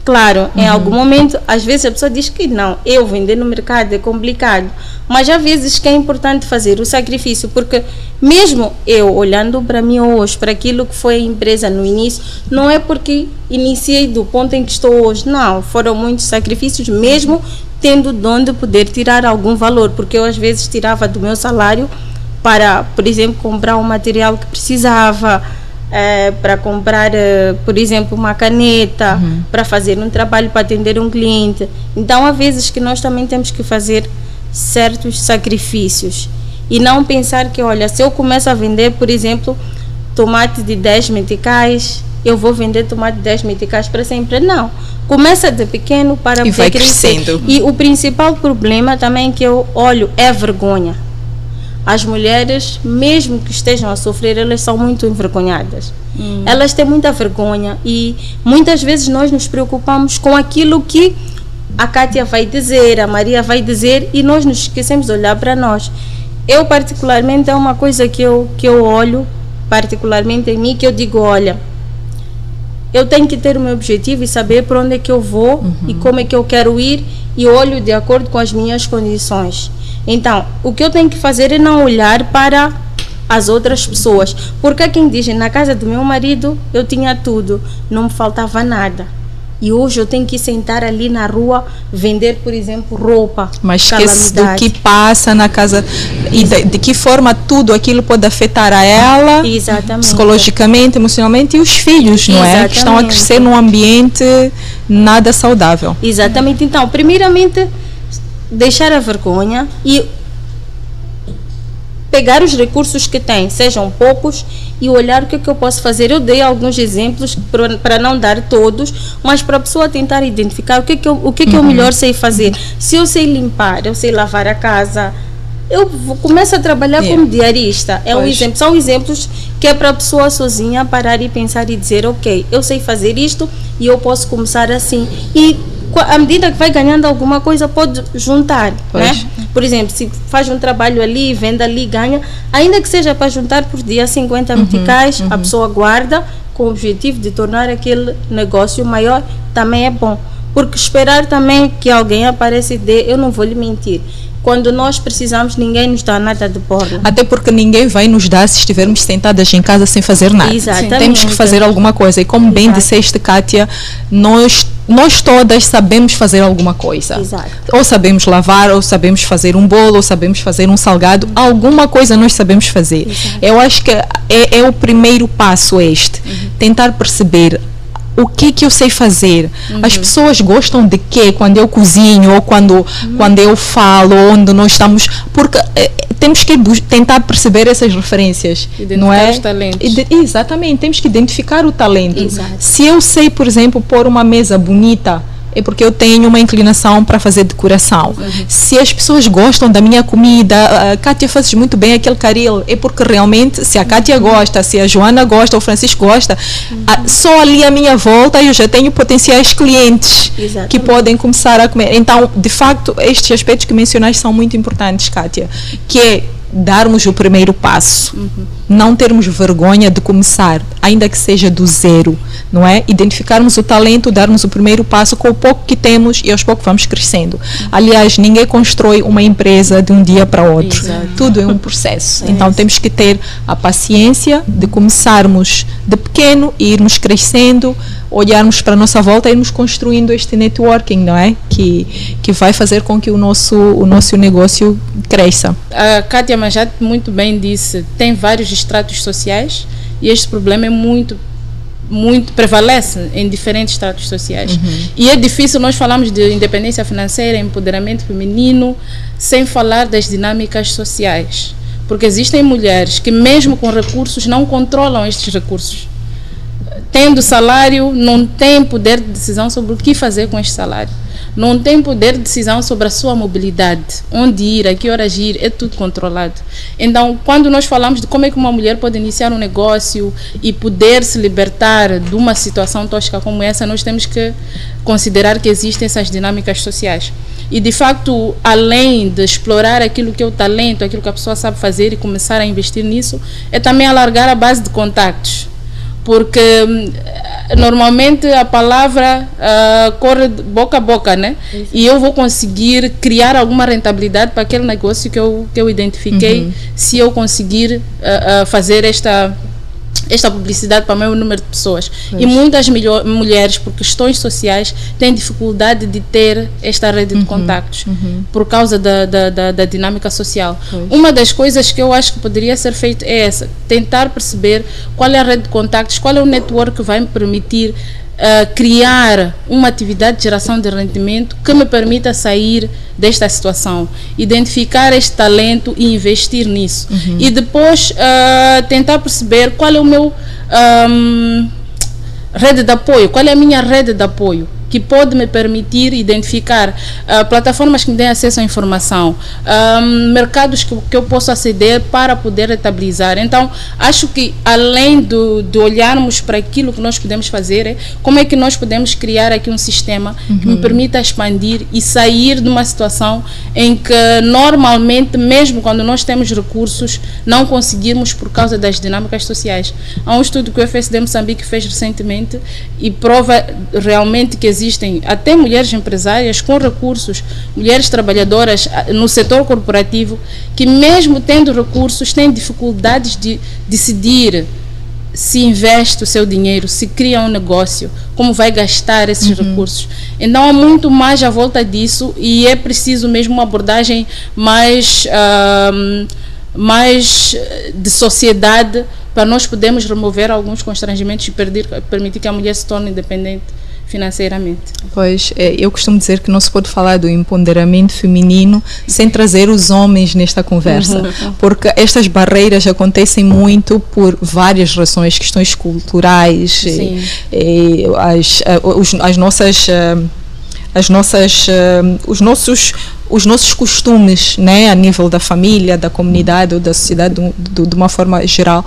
claro, em algum momento, às vezes a pessoa diz que não, eu vender no mercado é complicado, mas há vezes que é importante fazer o sacrifício, porque mesmo eu olhando para mim hoje, para aquilo que foi a empresa no início, não é porque iniciei do ponto em que estou hoje, não, foram muitos sacrifícios, mesmo tendo de onde poder tirar algum valor, porque eu às vezes tirava do meu salário para, por exemplo, comprar o material que precisava, para comprar, por exemplo, uma caneta, para fazer um trabalho, para atender um cliente. Então, há vezes que nós também temos que fazer certos sacrifícios e não pensar que, olha, se eu começo a vender, por exemplo, tomate de 10 meticais, eu vou vender tomate de 10 meticais para sempre. Não. Começa de pequeno para e vai crescendo. E o principal problema também que eu olho é a vergonha. As mulheres, mesmo que estejam a sofrer, elas são muito envergonhadas. Elas têm muita vergonha e muitas vezes nós nos preocupamos com aquilo que a Kátia vai dizer, a Maria vai dizer e nós nos esquecemos de olhar para nós. Eu particularmente, é uma coisa que eu olho particularmente em mim, que eu digo, olha, eu tenho que ter o meu objetivo e saber para onde é que eu vou e como é que eu quero ir e olho de acordo com as minhas condições. Então, o que eu tenho que fazer é não olhar para as outras pessoas, porque há quem diz, na casa do meu marido eu tinha tudo, não me faltava nada. E hoje eu tenho que sentar ali na rua, vender, por exemplo, roupa. Mas esquece do que passa na casa e de que forma tudo aquilo pode afetar a ela, psicologicamente, emocionalmente, e os filhos, não é? Que estão a crescer num ambiente nada saudável. Exatamente. Então, primeiramente, deixar a vergonha e pegar os recursos que tem, sejam poucos, e olhar o que é que eu posso fazer. Eu dei alguns exemplos para não dar todos, mas para a pessoa tentar identificar o que é que eu melhor sei fazer. Se eu sei limpar, eu sei lavar a casa, eu começo a trabalhar como diarista. É um exemplo. São exemplos que é para a pessoa sozinha parar e pensar e dizer, ok, eu sei fazer isto e eu posso começar assim. E à medida que vai ganhando alguma coisa, pode juntar, né? Por exemplo, se faz um trabalho ali, vende ali, ganha, ainda que seja para juntar por dia 50 meticais, a pessoa guarda com o objetivo de tornar aquele negócio maior, também é bom. Porque esperar também que alguém apareça e dê, eu não vou lhe mentir. Quando nós precisamos, ninguém nos dá nada de borla. Até porque ninguém vai nos dar se estivermos sentadas em casa sem fazer nada. Exatamente. Temos que fazer alguma coisa. E como bem disseste, Kátia, nós todas sabemos fazer alguma coisa. Exato. Ou sabemos lavar, ou sabemos fazer um bolo, ou sabemos fazer um salgado. Alguma coisa nós sabemos fazer. Exato. Eu acho que é o primeiro passo este. Tentar perceber o que eu sei fazer. As pessoas gostam de quê quando eu cozinho ou quando eu falo, onde nós estamos, porque temos que tentar perceber essas referências, não é? Os talentos. Exatamente, temos que identificar o talento. Exato. Se eu sei, por exemplo, pôr uma mesa bonita é porque eu tenho uma inclinação para fazer decoração. Se as pessoas gostam da minha comida, Kátia, fazes muito bem aquele caril, é porque realmente, se a Kátia gosta, se a Joana gosta, ou o Francisco gosta, só ali à minha volta eu já tenho potenciais clientes que podem começar a comer. Então, de facto, estes aspectos que mencionaste são muito importantes, Kátia, que é darmos o primeiro passo, não termos vergonha de começar, ainda que seja do zero, não é? Identificarmos o talento, darmos o primeiro passo com o pouco que temos e aos poucos vamos crescendo. Aliás, ninguém constrói uma empresa de um dia para outro. Tudo é um processo. Então temos que ter a paciência de começarmos de pequeno e irmos crescendo, olharmos para a nossa volta e irmos construindo este networking, não é? Que vai fazer com que o nosso negócio cresça. A Kátia Majad muito bem disse, tem vários estratos sociais e este problema é muito prevalece em diferentes estratos sociais. E é difícil nós falarmos de independência financeira, empoderamento feminino, sem falar das dinâmicas sociais. Porque existem mulheres que mesmo com recursos não controlam estes recursos. Tendo salário, não tem poder de decisão sobre o que fazer com este salário. Não tem poder de decisão sobre a sua mobilidade. Onde ir, a que horas ir, é tudo controlado. Então, quando nós falamos de como é que uma mulher pode iniciar um negócio e poder se libertar de uma situação tóxica como essa, nós temos que considerar que existem essas dinâmicas sociais. E, de facto, além de explorar aquilo que é o talento, aquilo que a pessoa sabe fazer e começar a investir nisso, é também alargar a base de contactos. Porque normalmente a palavra corre boca a boca, né? E eu vou conseguir criar alguma rentabilidade para aquele negócio que eu identifiquei, se eu conseguir fazer esta publicidade para o maior número de pessoas. E muitas mulheres, por questões sociais, têm dificuldade de ter esta rede de contactos por causa da dinâmica social. Uma das coisas que eu acho que poderia ser feito é essa, tentar perceber qual é a rede de contactos, qual é o network que vai me permitir criar uma atividade de geração de rendimento que me permita sair desta situação, identificar este talento e investir nisso. E depois tentar perceber qual é o meu rede de apoio, qual é a minha rede de apoio que pode me permitir identificar plataformas que me deem acesso à informação, mercados que eu posso aceder para poder rentabilizar. Então, acho que além de olharmos para aquilo que nós podemos fazer, como é que nós podemos criar aqui um sistema que me permita expandir e sair de uma situação em que normalmente, mesmo quando nós temos recursos, não conseguimos por causa das dinâmicas sociais. Há um estudo que o FSD Moçambique fez recentemente e prova realmente que existem até mulheres empresárias com recursos, mulheres trabalhadoras no setor corporativo, que mesmo tendo recursos têm dificuldades de decidir se investe o seu dinheiro, se cria um negócio, como vai gastar esses recursos. Então há muito mais à volta disso e é preciso mesmo uma abordagem mais de sociedade para nós podermos remover alguns constrangimentos e permitir que a mulher se torne independente financeiramente. Pois, eu costumo dizer que não se pode falar do empoderamento feminino sem trazer os homens nesta conversa, porque estas barreiras acontecem muito por várias razões, questões culturais, os nossos costumes, né, a nível da família, da comunidade ou da sociedade de uma forma geral,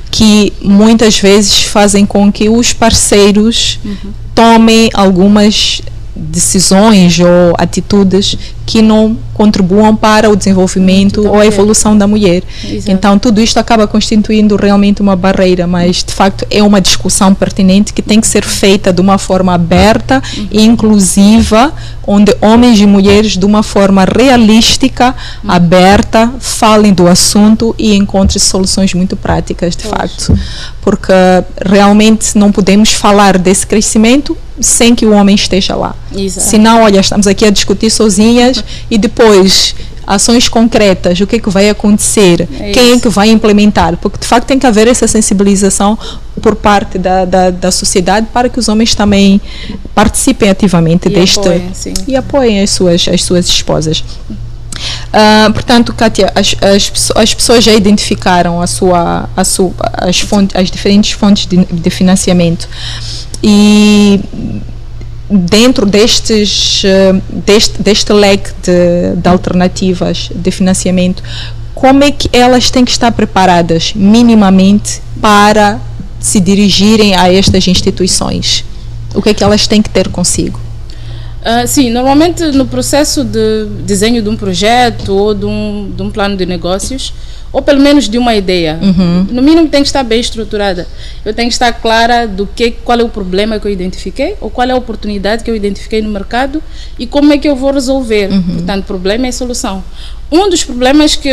que muitas vezes fazem com que os parceiros tomem algumas decisões ou atitudes que não contribuam para o desenvolvimento ou a evolução da mulher. Exato. Então tudo isto acaba constituindo realmente uma barreira, mas de facto é uma discussão pertinente que tem que ser feita de uma forma aberta e inclusiva, onde homens e mulheres de uma forma realística, aberta, falem do assunto e encontrem soluções muito práticas, de facto, porque realmente não podemos falar desse crescimento sem que o homem esteja lá. Exato. Senão, olha, estamos aqui a discutir sozinhas e depois ações concretas, o que é que vai acontecer, quem é que vai implementar, porque de facto tem que haver essa sensibilização por parte da sociedade para que os homens também participem ativamente e apoiem as suas esposas. Portanto, Kátia, as pessoas já identificaram as diferentes fontes de financiamento e dentro deste leque de alternativas de financiamento, como é que elas têm que estar preparadas minimamente para se dirigirem a estas instituições? O que é que elas têm que ter consigo? Sim, normalmente no processo de desenho de um projeto ou de um plano de negócios, ou pelo menos de uma ideia, no mínimo tem que estar bem estruturada. Eu tenho que estar clara qual é o problema que eu identifiquei, ou qual é a oportunidade que eu identifiquei no mercado e como é que eu vou resolver. Portanto, problema e solução. Um dos problemas que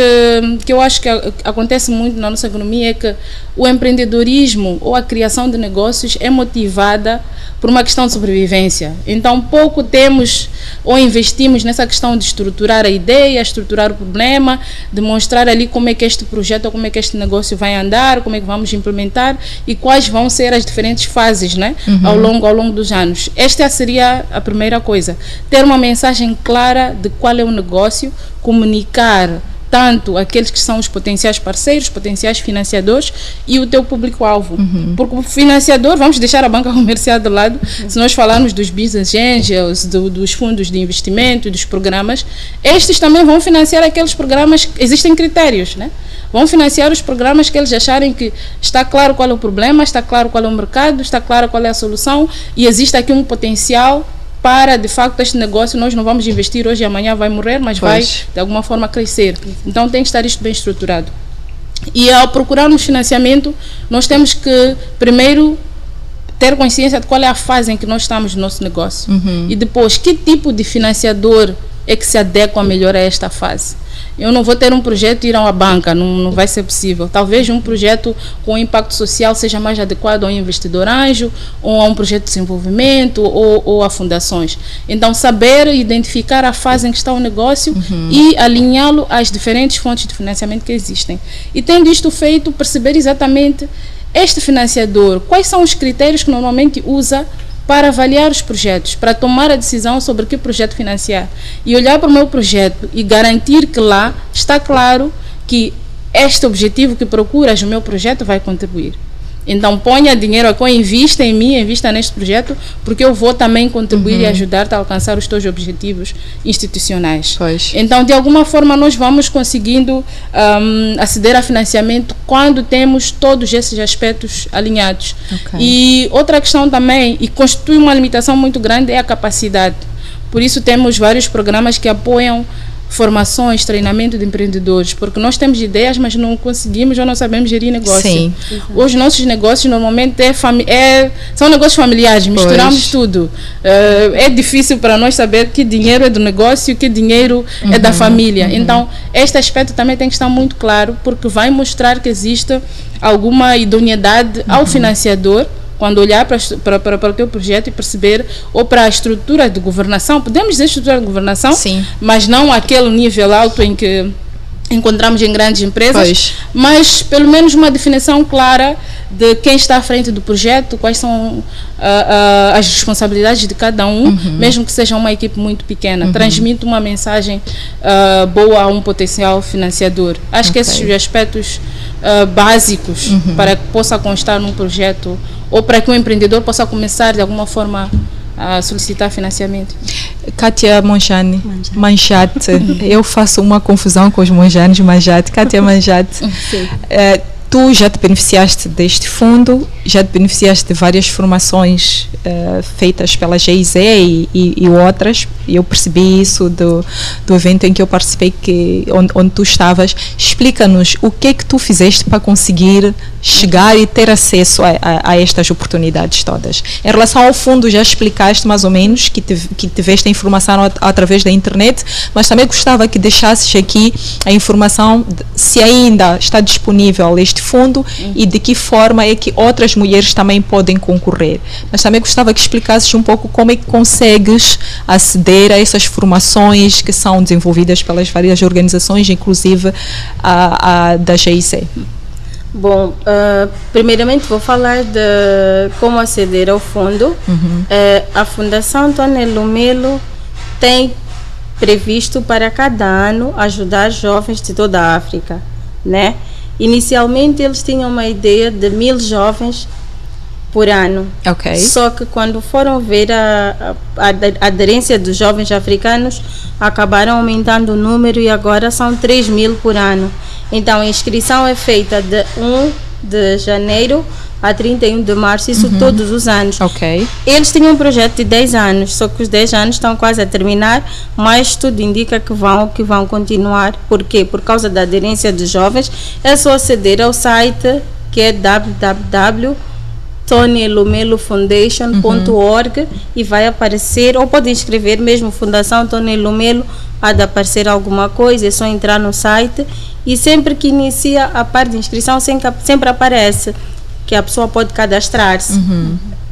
eu acho que acontece muito na nossa economia é que o empreendedorismo ou a criação de negócios é motivada por uma questão de sobrevivência. Então, pouco temos ou investimos nessa questão de estruturar a ideia, estruturar o problema, demonstrar ali como é que este projeto ou como é que este negócio vai andar, como é que vamos implementar e quais vão ser as diferentes fases, né, ao longo dos anos. Esta seria a primeira coisa. Ter uma mensagem clara de qual é o negócio, comunicar tanto aqueles que são os potenciais parceiros, potenciais financiadores e o teu público-alvo. Porque o financiador, vamos deixar a banca comercial de lado, se nós falarmos dos business angels, dos fundos de investimento, dos programas, estes também vão financiar aqueles programas, existem critérios, né? Vão financiar os programas que eles acharem que está claro qual é o problema, está claro qual é o mercado, está claro qual é a solução e existe aqui um potencial para, de facto, este negócio, nós não vamos investir hoje e amanhã vai morrer, mas vai, de alguma forma, crescer. Então, tem que estar isto bem estruturado. E, ao procurarmos financiamento, nós temos que, primeiro, ter consciência de qual é a fase em que nós estamos no nosso negócio. E, depois, que tipo de financiador é que se adequa melhor a esta fase. Eu não vou ter um projeto e ir a uma banca, não vai ser possível. Talvez um projeto com impacto social seja mais adequado a um investidor anjo, ou a um projeto de desenvolvimento, ou a fundações. Então, saber identificar a fase em que está o negócio e alinhá-lo às diferentes fontes de financiamento que existem. E tendo isto feito, perceber exatamente este financiador, quais são os critérios que normalmente usa para avaliar os projetos, para tomar a decisão sobre que projeto financiar. E olhar para o meu projeto e garantir que lá está claro que este objetivo que procuras no meu projeto vai contribuir. Então, ponha dinheiro aqui, invista em mim, invista neste projeto, porque eu vou também contribuir e ajudar-te a alcançar os teus objetivos institucionais. Então, de alguma forma, nós vamos conseguindo aceder a financiamento quando temos todos esses aspectos alinhados. E outra questão também, e constitui uma limitação muito grande, é a capacidade. Por isso, temos vários programas que apoiam formações, treinamento de empreendedores, porque nós temos ideias, mas não conseguimos ou não sabemos gerir negócio. Sim. Os nossos negócios normalmente são negócios familiares, misturamos tudo. É difícil para nós saber que dinheiro é do negócio e que dinheiro é da família. Então, este aspecto também tem que estar muito claro, porque vai mostrar que existe alguma idoneidade ao financiador, quando olhar para o teu projeto e perceber, ou para a estrutura de governação, podemos dizer estrutura de governação, mas não aquele nível alto em que encontramos em grandes empresas, mas pelo menos uma definição clara de quem está à frente do projeto, quais são as responsabilidades de cada um, mesmo que seja uma equipe muito pequena. Transmite uma mensagem boa a um potencial financiador. Acho que esses aspectos básicos para que possa constar num projeto ou para que um empreendedor possa começar de alguma forma a solicitar financiamento. Kátia Manjate. Eu faço uma confusão com os Monjanes, Manjate. Kátia Manjate. Tu já te beneficiaste deste fundo, já te beneficiaste de várias formações feitas pela GIZ e outras. Eu percebi isso do evento em que eu participei, onde tu estavas. Explica-nos o que é que tu fizeste para conseguir chegar e ter acesso a estas oportunidades todas. Em relação ao fundo, já explicaste mais ou menos que tiveste a informação através da internet, mas também gostava que deixasses aqui a informação se ainda está disponível este fundo e de que forma é que outras mulheres também podem concorrer. Mas também gostava que explicasses um pouco como é que consegues aceder a essas formações que são desenvolvidas pelas várias organizações, inclusive a da GIC. Bom, primeiramente vou falar de como aceder ao fundo. A Fundação Tonelo Melo tem previsto para cada ano ajudar jovens de toda a África, né? Inicialmente eles tinham uma ideia de 1000 jovens por ano. Ok. Só que quando foram ver a aderência dos jovens africanos, acabaram aumentando o número e agora são 3.000 por ano. Então a inscrição é feita de 1 de janeiro a 31 de março, isso todos os anos. Ok. Eles tinham um projeto de 10 anos, só que os 10 anos estão quase a terminar, mas tudo indica que vão continuar. Por quê? Por causa da aderência dos jovens. É só aceder ao site, que é www.tonylumelofoundation.org e vai aparecer, ou pode escrever mesmo Fundação Tony Lumelo, há de aparecer alguma coisa, é só entrar no site e sempre que inicia a parte de inscrição sempre aparece que a pessoa pode cadastrar-se.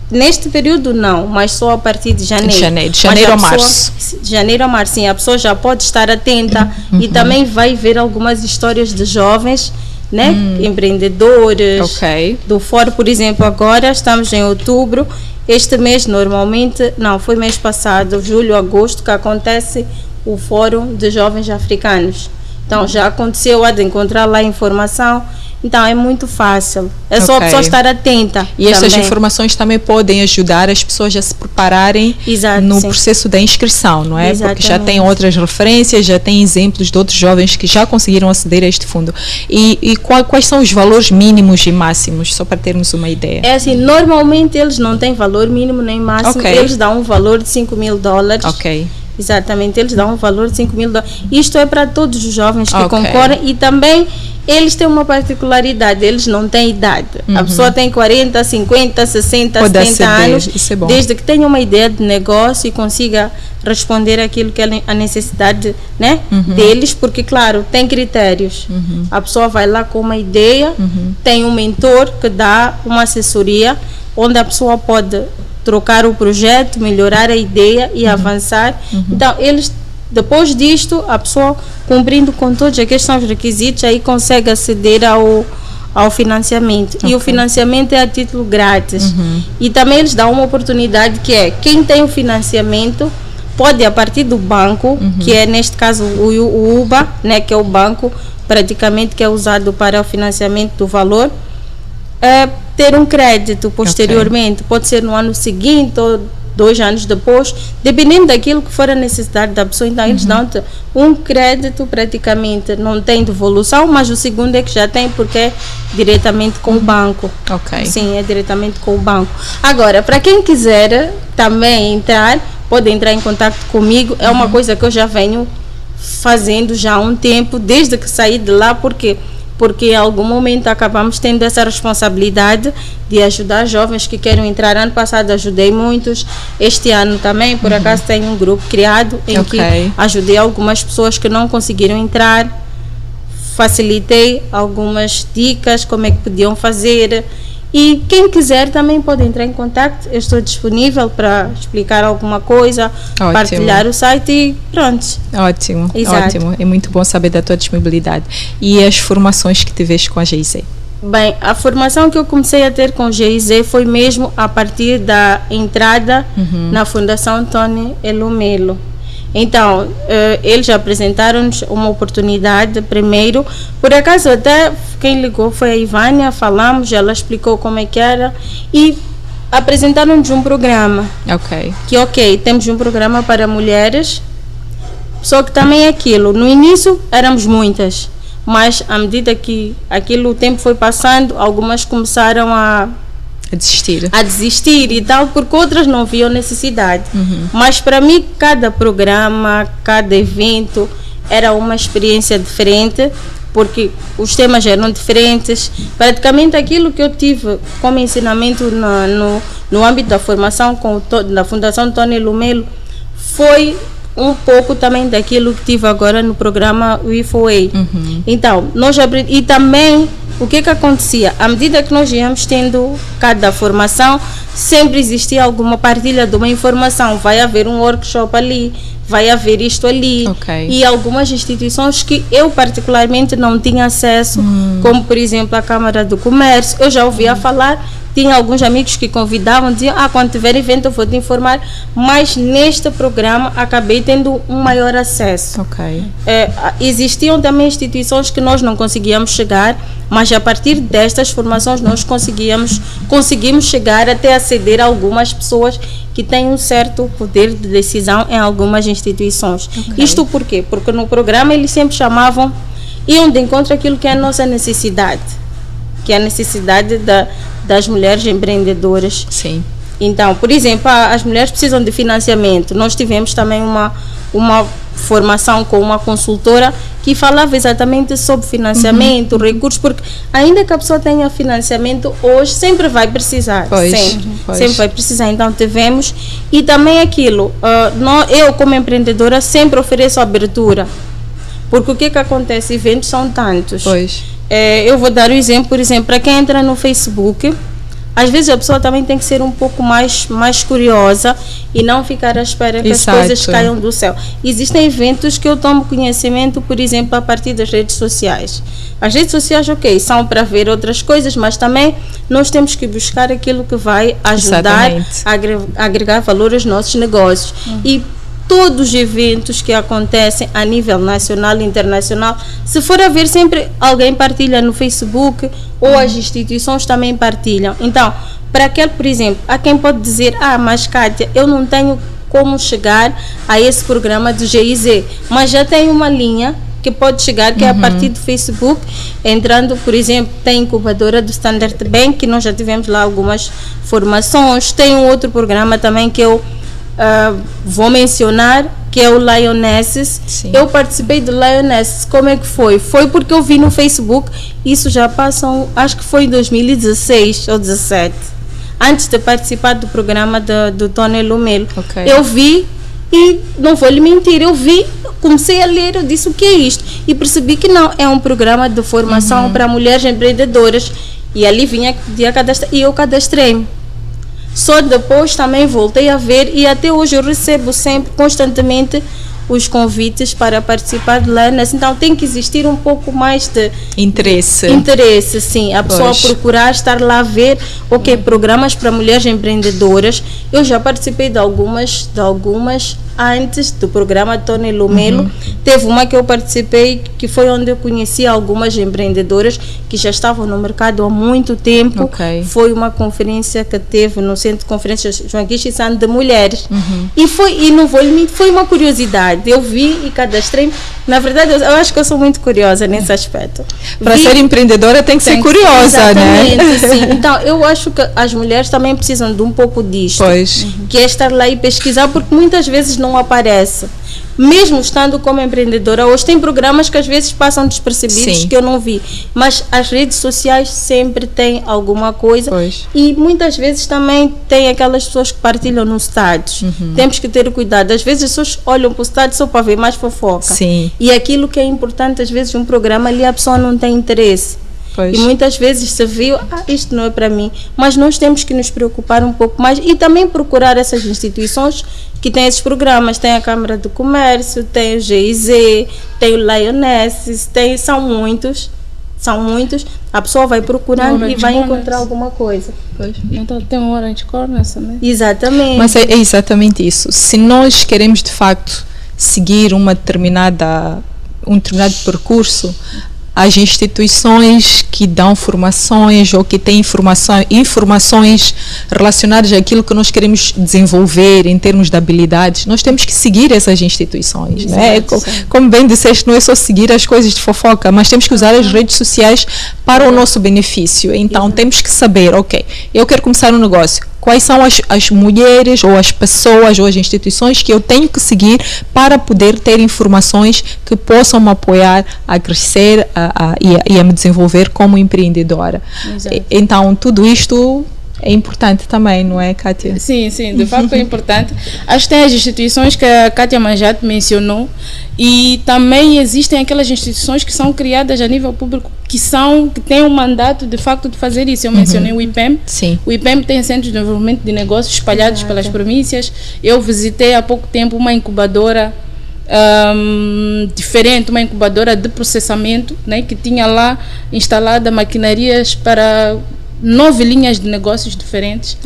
Neste período não, mas só a partir de janeiro. Janeiro a março. Janeiro a março, sim. A pessoa já pode estar atenta e também vai ver algumas histórias de jovens, né? Empreendedores. Ok. Do fórum, por exemplo, agora estamos em outubro. Este mês normalmente, não, foi mês passado, julho, agosto, que acontece o Fórum de Jovens Africanos. Então já aconteceu, há de encontrar lá a informação. Então é muito fácil, é só a pessoa estar atenta. E essas informações também podem ajudar as pessoas a se prepararem no processo da inscrição, não é? Exatamente. Porque já tem outras referências, já tem exemplos de outros jovens que já conseguiram aceder a este fundo. E quais são os valores mínimos e máximos, só para termos uma ideia? É assim, normalmente eles não têm valor mínimo nem máximo, eles dão um valor de $5.000. Ok. Exatamente, eles dão um valor de $5.000. Isto é para todos os jovens que concorrem e também eles têm uma particularidade, eles não têm idade. A pessoa tem 40, 50, 60, pode 70 anos, isso é bom. Desde que tenha uma ideia de negócio e consiga responder aquilo que é a necessidade, né, deles, porque claro, tem critérios. A pessoa vai lá com uma ideia, tem um mentor que dá uma assessoria, onde a pessoa pode trocar o projeto, melhorar a ideia e avançar. Então, eles, depois disto, a pessoa cumprindo com todos aqueles são os requisitos, aí consegue aceder ao financiamento. E o financiamento é a título grátis. E também eles dão uma oportunidade que é, quem tem o financiamento pode, a partir do banco, que é neste caso o UBA, né, que é o banco praticamente que é usado para o financiamento do valor, ter um crédito posteriormente, pode ser no ano seguinte ou 2 anos depois, dependendo daquilo que for a necessidade da pessoa. Então eles dão um crédito praticamente, não tem devolução, mas o segundo é que já tem, porque é diretamente com o banco. Sim, é diretamente com o banco. Agora, para quem quiser também entrar, pode entrar em contato comigo, é uma coisa que eu já venho fazendo já há um tempo, desde que saí de lá, porque em algum momento acabamos tendo essa responsabilidade de ajudar jovens que querem entrar. Ano passado ajudei muitos, este ano também, por acaso tenho um grupo criado em que ajudei algumas pessoas que não conseguiram entrar, facilitei algumas dicas, como é que podiam fazer. E quem quiser também pode entrar em contato, eu estou disponível para explicar alguma coisa, partilhar o site e pronto. Ótimo, Exato. Ótimo. É muito bom saber da tua disponibilidade. E as formações que tiveste com a GIZ? Bem, a formação que eu comecei a ter com a GIZ foi mesmo a partir da entrada na Fundação Tony Lumelo. Então, eles apresentaram-nos uma oportunidade primeiro. Por acaso, até quem ligou foi a Ivânia, falamos, ela explicou como é que era e apresentaram-nos um programa. Que temos um programa para mulheres, só que também é aquilo, no início éramos muitas, mas à medida que o tempo foi passando, algumas começaram a desistir e tal, porque outras não viam necessidade. Mas para mim, cada programa, cada evento era uma experiência diferente, porque os temas eram diferentes. Praticamente aquilo que eu tive como ensinamento no âmbito da formação da Fundação Tony Lumelo foi um pouco também daquilo que tive agora no programa WeFoA. Então, e também o que acontecia? À medida que nós íamos tendo cada formação, sempre existia alguma partilha de uma informação. Vai haver um workshop ali, vai haver isto ali. E algumas instituições que eu particularmente não tinha acesso, como por exemplo a Câmara do Comércio, eu já ouvia falar, tinha alguns amigos que convidavam, diziam, quando tiver evento eu vou te informar, mas neste programa acabei tendo um maior acesso. Ok. Existiam também instituições que nós não conseguíamos chegar, mas a partir destas formações nós conseguimos chegar até aceder a algumas pessoas que têm um certo poder de decisão em algumas instituições. Okay. Isto por quê? Porque no programa eles sempre iam de encontro àquilo que é a nossa necessidade, que é a necessidade das mulheres empreendedoras. Sim. Então, por exemplo, as mulheres precisam de financiamento. Nós tivemos também uma formação com uma consultora que falava exatamente sobre financiamento, recursos, porque ainda que a pessoa tenha financiamento, hoje sempre vai precisar. Sempre vai precisar. Então, tivemos. E também aquilo, eu como empreendedora sempre ofereço abertura. Porque o que acontece? Eventos são tantos. Eu vou dar um exemplo, por exemplo, para quem entra no Facebook, às vezes a pessoa também tem que ser um pouco mais curiosa e não ficar à espera que as coisas caiam do céu. Existem eventos que eu tomo conhecimento, por exemplo, a partir das redes sociais. As redes sociais, são para ver outras coisas, mas também nós temos que buscar aquilo que vai ajudar a agregar valor aos nossos negócios. E todos os eventos que acontecem a nível nacional e internacional, se for a ver, sempre alguém partilha no Facebook ou as instituições também partilham. Então, para aquele, por exemplo, há quem pode dizer, mas Kátia, eu não tenho como chegar a esse programa do GIZ, mas já tem uma linha que pode chegar, que é a partir do Facebook, entrando, por exemplo, tem a incubadora do Standard Bank, que nós já tivemos lá algumas formações, tem um outro programa também que eu vou mencionar, que é o Lionesses. Sim. Eu participei do Lionesses. Como é que foi? Foi porque eu vi no Facebook, isso já passam, acho que foi em 2016 ou 2017, antes de participar do programa do Tony Lumelo. Eu vi e não vou lhe mentir, comecei a ler, eu disse o que é isto e percebi que não, é um programa de formação para mulheres empreendedoras, e ali vinha de cadastrar e eu cadastrei-me. Só depois também voltei a ver e até hoje eu recebo sempre, constantemente, os convites para participar de Learners. Então tem que existir um pouco mais de interesse, sim. A pessoa procurar estar lá a ver, programas para mulheres empreendedoras. Eu já participei de algumas antes do programa Tony Lumelo. Teve uma que eu participei, que foi onde eu conheci algumas empreendedoras que já estavam no mercado há muito tempo. Foi uma conferência que teve no Centro de Conferências João Guichissano de Mulheres. E não vou lhe mentir, foi uma curiosidade. Eu vi e cadastrei. Na verdade, eu acho que eu sou muito curiosa nesse aspecto. Para ser empreendedora tem que ser curiosa, né? Sim. Então, eu acho que as mulheres também precisam de um pouco disto. Que é estar lá e pesquisar, porque muitas vezes não aparece. Mesmo estando como empreendedora, hoje tem programas que às vezes passam despercebidos, que eu não vi, mas as redes sociais sempre têm alguma coisa. E muitas vezes também tem aquelas pessoas que partilham nos status. Temos que ter cuidado, às vezes as pessoas olham para o status só para ver mais fofoca, e aquilo que é importante, às vezes um programa ali a pessoa não tem interesse. E muitas vezes se viu, isto não é para mim, mas nós temos que nos preocupar um pouco mais e também procurar essas instituições que têm esses programas. Tem a Câmara do Comércio, tem o GIZ, tem o Lionesses, são muitos, a pessoa vai procurando e vai encontrar alguma coisa. Então tem um Orange Corners também. Exatamente. Mas é exatamente isso. Se nós queremos de facto seguir um determinado percurso, as instituições que dão formações ou que têm informações relacionadas àquilo que nós queremos desenvolver em termos de habilidades, nós temos que seguir essas instituições. Né? Como bem disseste, não é só seguir as coisas de fofoca, mas temos que usar as redes sociais para o nosso benefício. Então temos que saber, eu quero começar um negócio. Quais são as mulheres ou as pessoas ou as instituições que eu tenho que seguir para poder ter informações que possam me apoiar a crescer e a me desenvolver como empreendedora. Então, tudo isto é importante também, não é, Kátia? Sim, de facto é importante. Acho que tem as instituições que a Kátia Manjate mencionou e também existem aquelas instituições que são criadas a nível público que têm um mandato de facto de fazer isso. Eu mencionei o IPEM. O IPEM tem centros de desenvolvimento de negócios espalhados pelas províncias. Eu visitei há pouco tempo uma incubadora diferente, uma incubadora de processamento, né, que tinha lá instalada maquinarias para 9 linhas de negócios diferentes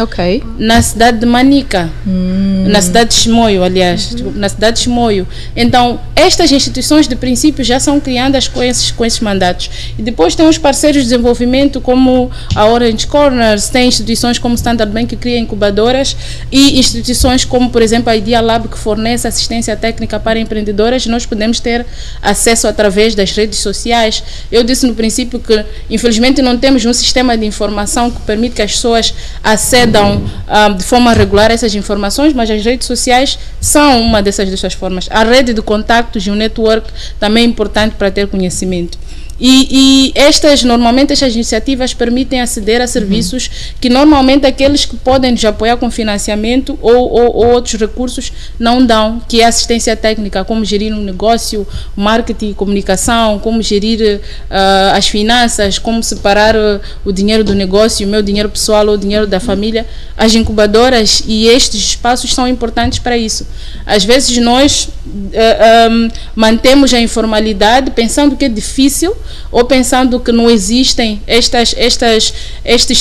na cidade de Manica, na cidade de Chimoio, aliás, na cidade de Chimoio. Então, estas instituições de princípio já são criadas com esses mandatos. E depois tem os parceiros de desenvolvimento como a Orange Corners, tem instituições como Standard Bank que cria incubadoras e instituições como, por exemplo, a Idea Lab, que fornece assistência técnica para empreendedoras. Nós podemos ter acesso através das redes sociais. Eu disse no princípio que, infelizmente, não temos um sistema de informação que permite que as pessoas acedam de forma regular a essas informações, mas as redes sociais são uma dessas formas. A rede de contactos e o network também é importante para ter conhecimento. E normalmente estas iniciativas permitem aceder a serviços que normalmente aqueles que podem nos apoiar com financiamento ou outros recursos não dão, que é assistência técnica, como gerir um negócio, marketing, comunicação, como gerir as finanças, como separar o dinheiro do negócio, o meu dinheiro pessoal ou o dinheiro da família. As incubadoras e estes espaços são importantes para isso. Às vezes nós mantemos a informalidade pensando que é difícil, ou pensando que não existem estes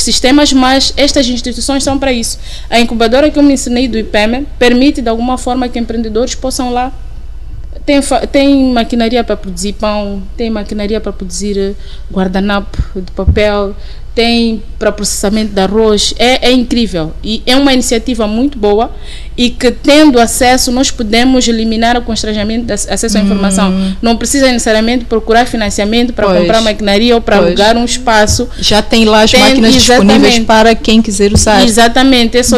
sistemas, mas estas instituições são para isso. A incubadora que eu mencionei do IPEME permite de alguma forma que empreendedores possam lá. Tem maquinaria para produzir pão, tem maquinaria para produzir guardanapo de papel, tem para processamento de arroz. É incrível e é uma iniciativa muito boa e que, tendo acesso, nós podemos eliminar o constrangimento de acesso à informação. Não precisa necessariamente procurar financiamento para comprar maquinaria ou para alugar um espaço. Já tem lá as máquinas disponíveis para quem quiser usar. Exatamente, é só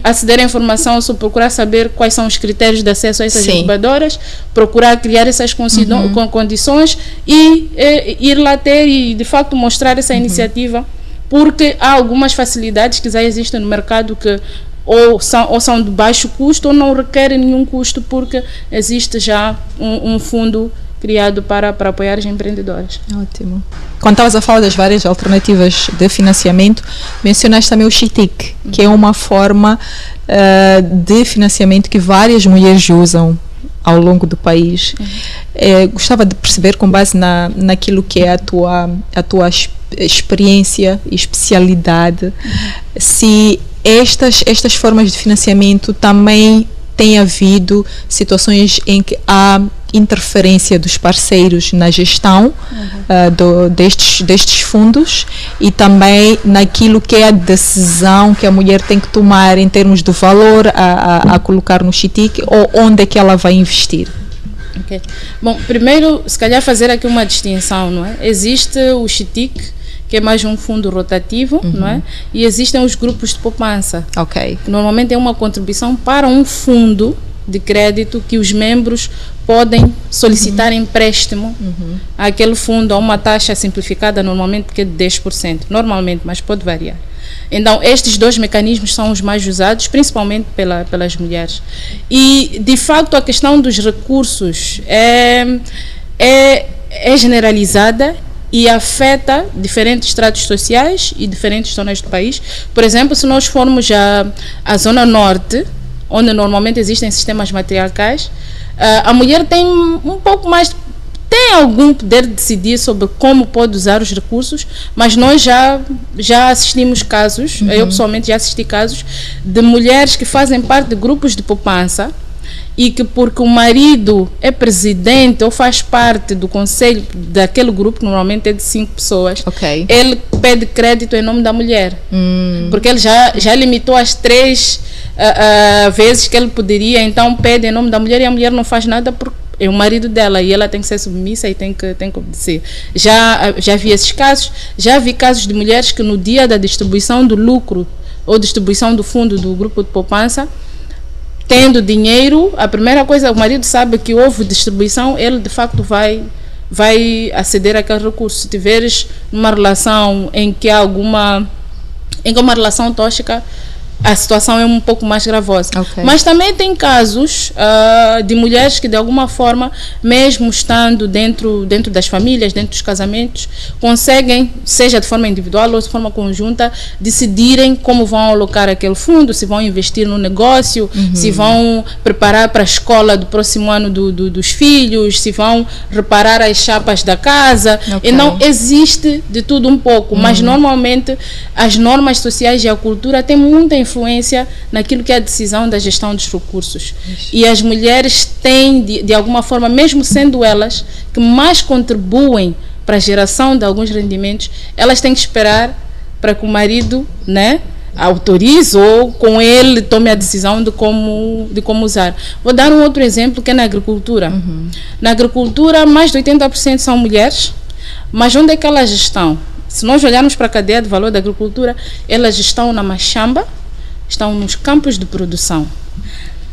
aceder à informação, só procurar saber quais são os critérios de acesso a essas incubadoras, procurar criar essas condições e ir lá ter e de facto mostrar essa iniciativa, porque há algumas facilidades que já existem no mercado que ou são de baixo custo ou não requerem nenhum custo, porque existe já um fundo criado para apoiar os empreendedores. Ótimo. Quando estavas a falar das várias alternativas de financiamento, mencionaste também o CHITIC, que é uma forma de financiamento que várias mulheres usam ao longo do país. Gostava de perceber, com base naquilo que é a tua experiência e especialidade, se estas formas de financiamento também tem havido situações em que há interferência dos parceiros na gestão destes fundos e também naquilo que é a decisão que a mulher tem que tomar em termos do valor a colocar no CHITIC ou onde é que ela vai investir. Okay. Bom, primeiro, se calhar fazer aqui uma distinção, não é? Existe o CHITIC, que é mais um fundo rotativo, não é? E existem os grupos de poupança, que normalmente é uma contribuição para um fundo de crédito que os membros podem solicitar empréstimo àquele fundo a uma taxa simplificada, normalmente que é de 10%, normalmente, mas pode variar. Então, estes dois mecanismos são os mais usados, principalmente pelas mulheres. E, de facto, a questão dos recursos é generalizada e afeta diferentes estratos sociais e diferentes zonas do país. Por exemplo, se nós formos à Zona Norte, onde normalmente existem sistemas matriarcais, a mulher tem um pouco mais, tem algum poder de decidir sobre como pode usar os recursos, mas nós já assistimos casos, eu pessoalmente já assisti casos de mulheres que fazem parte de grupos de poupança e que, porque o marido é presidente ou faz parte do conselho daquele grupo, que normalmente é de 5 pessoas, ele pede crédito em nome da mulher, porque ele já limitou as 3 vezes que ele poderia, então pede em nome da mulher e a mulher não faz nada porque é o marido dela e ela tem que ser submissa e tem que obedecer. Já vi esses casos, já vi casos de mulheres que no dia da distribuição do lucro ou distribuição do fundo do grupo de poupança, tendo dinheiro, a primeira coisa, o marido sabe que houve distribuição, ele de facto vai aceder àquele recurso. Se tiveres uma relação em que há uma relação tóxica, a situação é um pouco mais gravosa. Ok. Mas também tem casos de mulheres que, de alguma forma, mesmo estando dentro das famílias, dentro dos casamentos, conseguem, seja de forma individual ou de forma conjunta, decidirem como vão alocar aquele fundo, se vão investir no negócio, se vão preparar para a escola do próximo ano dos filhos, se vão reparar as chapas da casa. Ok. Então, existe de tudo um pouco, mas normalmente as normas sociais e a cultura têm muita influência naquilo que é a decisão da gestão dos recursos. E as mulheres têm, de alguma forma, mesmo sendo elas que mais contribuem para a geração de alguns rendimentos, elas têm que esperar para que o marido, né, autorize ou com ele tome a decisão de como usar. Vou dar um outro exemplo que é na agricultura. Na agricultura, mais de 80% são mulheres, mas onde é que elas estão? Se nós olharmos para a cadeia de valor da agricultura, elas estão na machamba, estão nos campos de produção.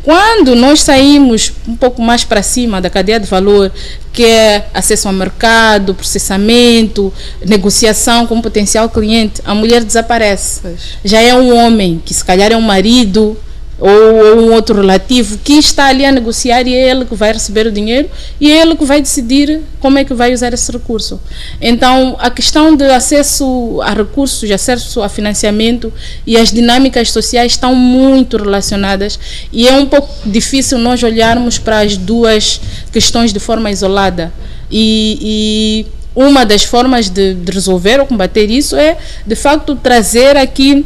Quando nós saímos um pouco mais para cima da cadeia de valor, que é acesso ao mercado, processamento, negociação com o potencial cliente, a mulher desaparece. Pois. Já é um homem, que se calhar é um marido ou um outro relativo, que está ali a negociar e é ele que vai receber o dinheiro e é ele que vai decidir como é que vai usar esse recurso. Então, a questão de acesso a recursos, de acesso a financiamento e as dinâmicas sociais estão muito relacionadas e é um pouco difícil nós olharmos para as duas questões de forma isolada. E uma das formas de resolver ou combater isso é, de facto, trazer aqui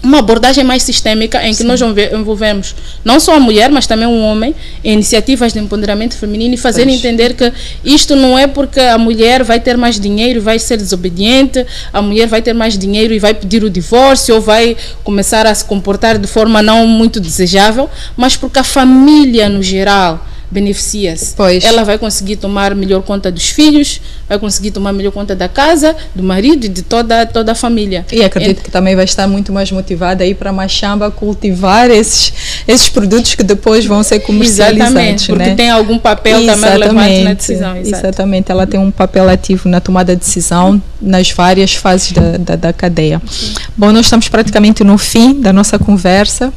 uma abordagem mais sistêmica em que nós envolvemos não só a mulher, mas também um homem em iniciativas de empoderamento feminino e fazer entender que isto não é porque a mulher vai ter mais dinheiro e vai ser desobediente, a mulher vai ter mais dinheiro e vai pedir o divórcio ou vai começar a se comportar de forma não muito desejável, mas porque a família no geral beneficia-se. Ela vai conseguir tomar melhor conta dos filhos, vai conseguir tomar melhor conta da casa, do marido e de toda a família. E acredito que também vai estar muito mais motivada a ir para a machamba cultivar esses produtos que depois vão ser comercializados. Exatamente, porque tem algum papel também relevante na decisão. Exatamente, ela tem um papel ativo na tomada de decisão nas várias fases da cadeia. Bom, nós estamos praticamente no fim da nossa conversa,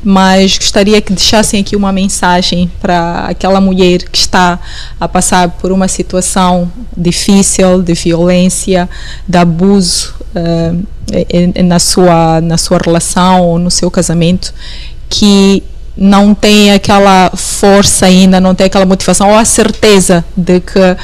mas gostaria que deixassem aqui uma mensagem para aquela mulher que está a passar por uma situação difícil, de violência, de abuso na sua relação ou no seu casamento, que não tem aquela força ainda, não tem aquela motivação ou a certeza de que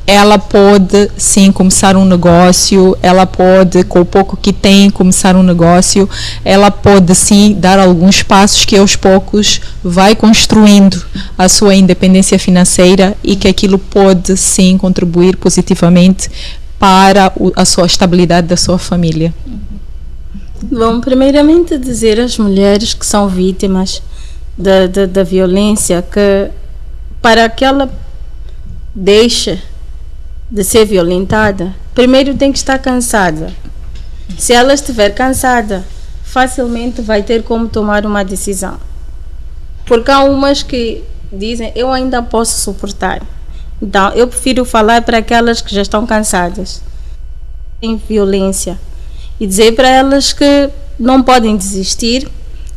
ela pode sim começar um negócio, ela pode, com o pouco que tem, começar um negócio, ela pode sim dar alguns passos que aos poucos vai construindo a sua independência financeira e que aquilo pode sim contribuir positivamente para a sua estabilidade da sua família. Bom, primeiramente dizer às mulheres que são vítimas da violência que para que ela deixe de ser violentada, primeiro tem que estar cansada. Se ela estiver cansada, facilmente vai ter como tomar uma decisão. Porque há umas que dizem, eu ainda posso suportar. Então, eu prefiro falar para aquelas que já estão cansadas em violência e dizer para elas que não podem desistir.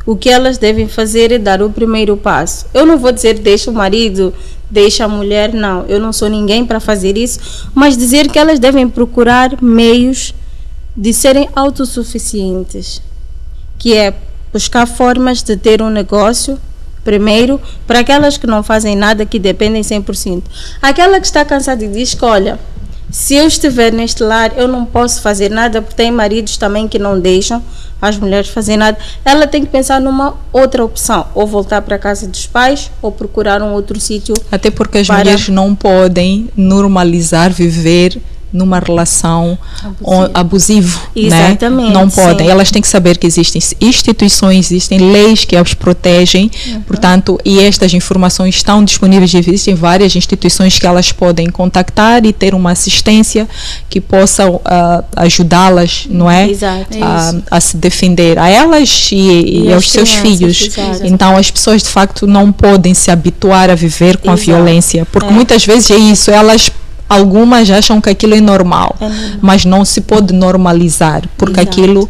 O que elas devem fazer é dar o primeiro passo. Eu não vou dizer deixa o marido, deixa a mulher, não. Eu não sou ninguém para fazer isso, mas dizer que elas devem procurar meios de serem autossuficientes, que é buscar formas de ter um negócio, primeiro, para aquelas que não fazem nada, que dependem 100%. Aquela que está cansada e diz que, olha, se eu estiver neste lar, eu não posso fazer nada, porque tem maridos também que não deixam as mulheres fazer nada. Ela tem que pensar numa outra opção, ou voltar para a casa dos pais, ou procurar um outro sítio. Até porque as mulheres não podem normalizar viver numa relação abusiva, exatamente, né? Não podem. sim. Elas têm que saber que existem instituições, existem leis que as protegem, portanto, e estas informações estão disponíveis. Existem várias instituições que elas podem contactar e ter uma assistência que possa ajudá-las, não é? Exato. A se defender, a elas e aos seus filhos. Exato. Então, as pessoas de facto não podem se habituar a viver com a violência, porque muitas vezes é isso, algumas acham que aquilo é normal, mas não se pode normalizar, porque aquilo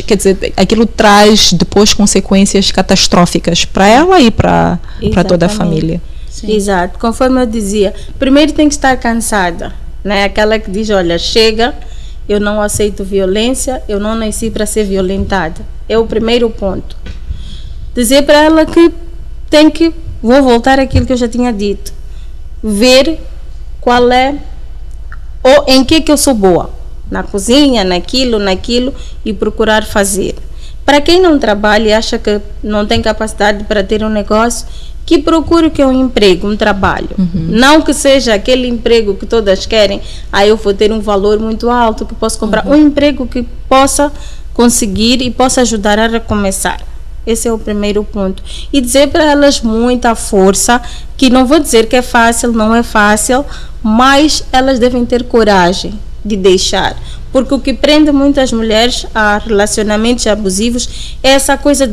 quer dizer, aquilo traz depois consequências catastróficas para ela e para toda a família. Sim. Exato, conforme eu dizia, primeiro tem que estar cansada, né? Aquela que diz, olha, chega, eu não aceito violência, eu não nasci para ser violentada. É o primeiro ponto. Dizer para ela que vou voltar àquilo que eu já tinha dito, ver qual é, ou em que eu sou boa, na cozinha, naquilo, e procurar fazer. Para quem não trabalha e acha que não tem capacidade para ter um negócio, que procure que é um emprego, um trabalho. Não que seja aquele emprego que todas querem, eu vou ter um valor muito alto, que posso comprar. Um emprego que possa conseguir e possa ajudar a recomeçar. Esse é o primeiro ponto. E dizer para elas muita força, que não vou dizer que é fácil, não é fácil, mas elas devem ter coragem de deixar. Porque o que prende muitas mulheres a relacionamentos abusivos é essa coisa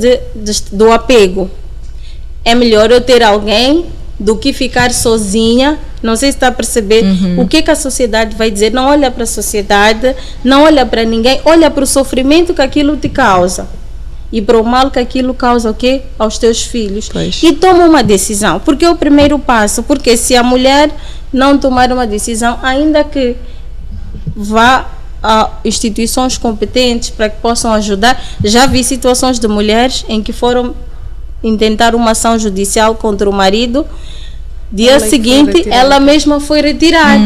do apego. É melhor eu ter alguém do que ficar sozinha. Não sei se está a perceber o que a sociedade vai dizer. Não olha para a sociedade, não olha para ninguém, olha para o sofrimento que aquilo te causa. E para o mal que aquilo causa o quê? Aos teus filhos. Pois. E toma uma decisão, porque é o primeiro passo. Porque se a mulher não tomar uma decisão, ainda que vá a instituições competentes para que possam ajudar, já vi situações de mulheres em que foram intentar uma ação judicial contra o marido, dia seguinte ela mesma foi retirar.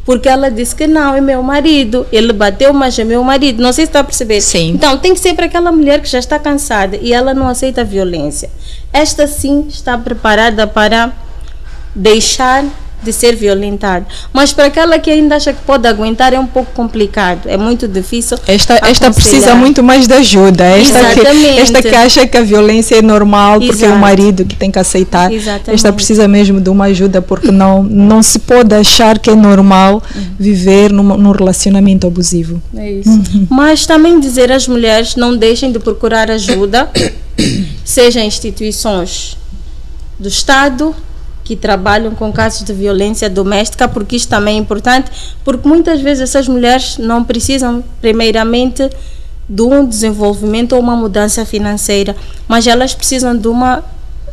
Porque ela disse que não, é meu marido, ele bateu, mas é meu marido. Não sei se está a perceber. Sim. Então tem que ser para aquela mulher que já está cansada e ela não aceita a violência. Esta sim está preparada para deixar de ser violentada. Mas para aquela que ainda acha que pode aguentar é um pouco complicado, é muito difícil. Esta precisa muito mais de ajuda. Esta que acha que a violência é normal porque é o marido que tem que aceitar. Exatamente. Esta precisa mesmo de uma ajuda porque não se pode achar que é normal viver num relacionamento abusivo. É isso. Mas também dizer às mulheres, não deixem de procurar ajuda, seja em instituições do Estado que trabalham com casos de violência doméstica, porque isto também é importante, porque muitas vezes essas mulheres não precisam primeiramente de um desenvolvimento ou uma mudança financeira, mas elas precisam de uma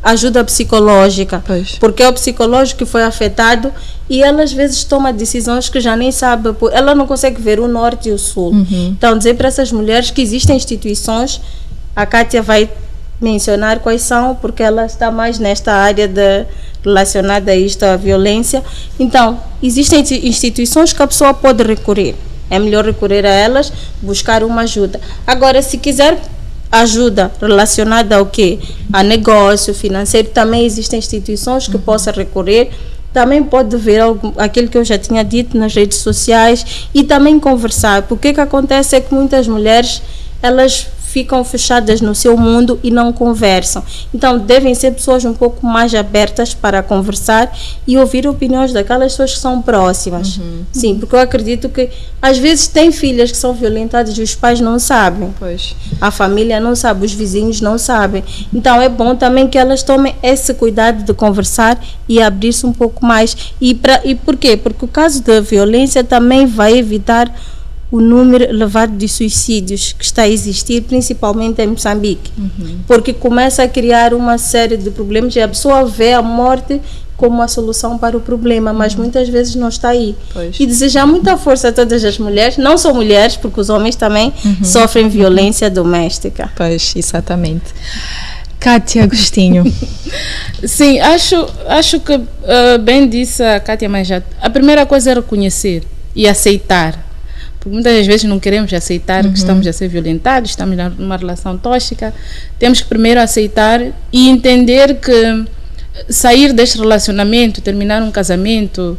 ajuda psicológica, porque é o psicológico que foi afetado e ela às vezes toma decisões que já nem sabe, ela não consegue ver o norte e o sul. Então dizer para essas mulheres que existem instituições, a Kátia vai mencionar quais são, porque ela está mais nesta área relacionada a isto, a violência. Então, existem instituições que a pessoa pode recorrer. É melhor recorrer a elas, buscar uma ajuda. Agora, se quiser ajuda relacionada ao quê? A negócio financeiro, também existem instituições que possa recorrer. Também pode ver aquilo que eu já tinha dito nas redes sociais e também conversar. Porque o que acontece é que muitas mulheres, elas ficam fechadas no seu mundo e não conversam. Então, devem ser pessoas um pouco mais abertas para conversar e ouvir opiniões daquelas pessoas que são próximas. Sim, porque eu acredito que às vezes tem filhas que são violentadas e os pais não sabem. A família não sabe, os vizinhos não sabem. Então, é bom também que elas tomem esse cuidado de conversar e abrir-se um pouco mais. E por quê? Porque o caso da violência também vai evitar o número elevado de suicídios que está a existir, principalmente em Moçambique. Porque começa a criar uma série de problemas e a pessoa vê a morte como a solução para o problema, mas muitas vezes não está aí. E desejar muita força a todas as mulheres, não só mulheres, porque os homens também sofrem violência doméstica. Pois, exatamente. Kátia Agostinho. Sim, acho que bem disse a Kátia, mas a primeira coisa é reconhecer e aceitar. Porque muitas das vezes não queremos aceitar que estamos a ser violentados, estamos numa relação tóxica. Temos que primeiro aceitar e entender que sair deste relacionamento, terminar um casamento,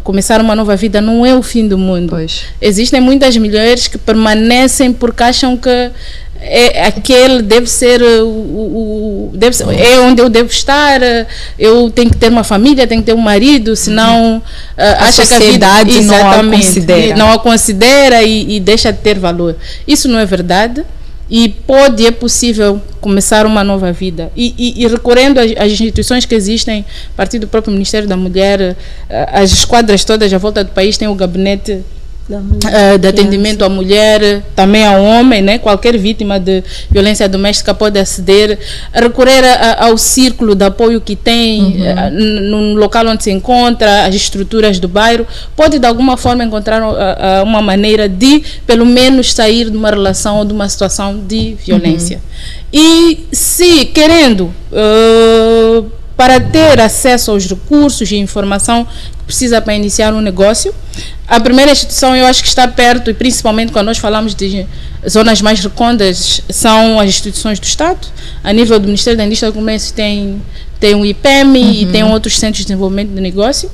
começar uma nova vida não é o fim do mundo. Existem muitas mulheres que permanecem porque acham que aquele deve ser é onde eu devo estar, eu tenho que ter uma família, tenho que ter um marido, senão acha que a sociedade não a considera e deixa de ter valor. Isso não é verdade. E é possível começar uma nova vida. E recorrendo às instituições que existem, a partir do próprio Ministério da Mulher, as esquadras todas à volta do país têm o gabinete de atendimento à mulher, também ao homem, né? Qualquer vítima de violência doméstica pode aceder, recorrer ao círculo de apoio que tem no local onde se encontra, as estruturas do bairro, pode de alguma forma encontrar uma maneira de, pelo menos, sair de uma relação ou de uma situação de violência. E se querendo, para ter acesso aos recursos e informação que precisa para iniciar um negócio, a primeira instituição, eu acho que está perto, e principalmente quando nós falamos de zonas mais recôndatas, são as instituições do Estado. A nível do Ministério da Indústria e do Comércio tem o IPEM e tem outros centros de desenvolvimento de negócio.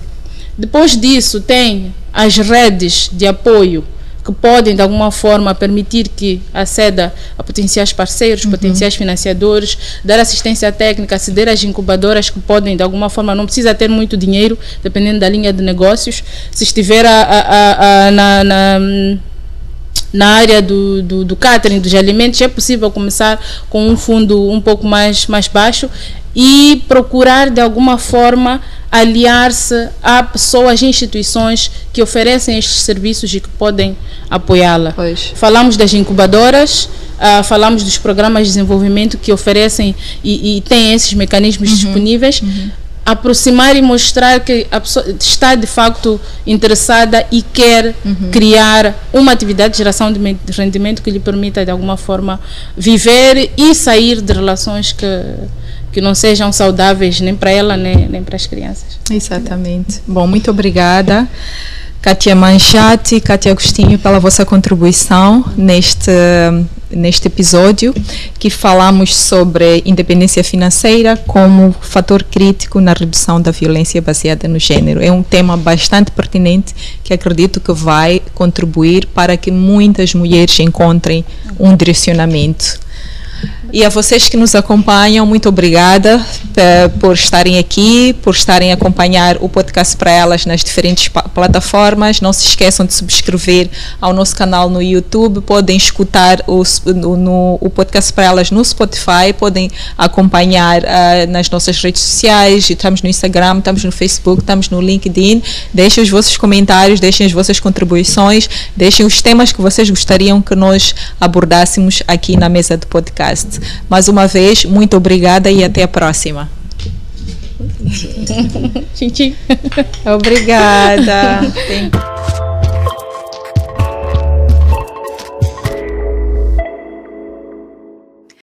Depois disso, tem as redes de apoio que podem, de alguma forma, permitir que aceda a potenciais parceiros, potenciais financiadores, dar assistência técnica, aceder às incubadoras que podem, de alguma forma, não precisa ter muito dinheiro, dependendo da linha de negócios. Se estiver na área do catering, dos alimentos, é possível começar com um fundo um pouco mais baixo e procurar, de alguma forma, aliar-se a pessoas e instituições que oferecem estes serviços e que podem apoiá-la. Falamos das incubadoras, falamos dos programas de desenvolvimento que oferecem e têm esses mecanismos disponíveis. Aproximar e mostrar que a pessoa está de facto interessada e quer criar uma atividade de geração de rendimento que lhe permita, de alguma forma, viver e sair de relações que não sejam saudáveis nem para ela nem para as crianças. Exatamente. Bom, muito obrigada, Kátia Manchati e Kátia Agostinho, pela vossa contribuição neste episódio, que falamos sobre independência financeira como fator crítico na redução da violência baseada no género. É um tema bastante pertinente que acredito que vai contribuir para que muitas mulheres encontrem um direcionamento. E a vocês que nos acompanham, muito obrigada por estarem aqui, por estarem a acompanhar o podcast para elas nas diferentes plataformas. Não se esqueçam de subscrever ao nosso canal no YouTube, podem escutar o podcast para elas no Spotify, podem acompanhar nas nossas redes sociais, estamos no Instagram, estamos no Facebook, estamos no LinkedIn. Deixem os vossos comentários, deixem as vossas contribuições, deixem os temas que vocês gostariam que nós abordássemos aqui na mesa do podcast. Mais uma vez, muito obrigada e até a próxima. Tchim, tchim. Obrigada.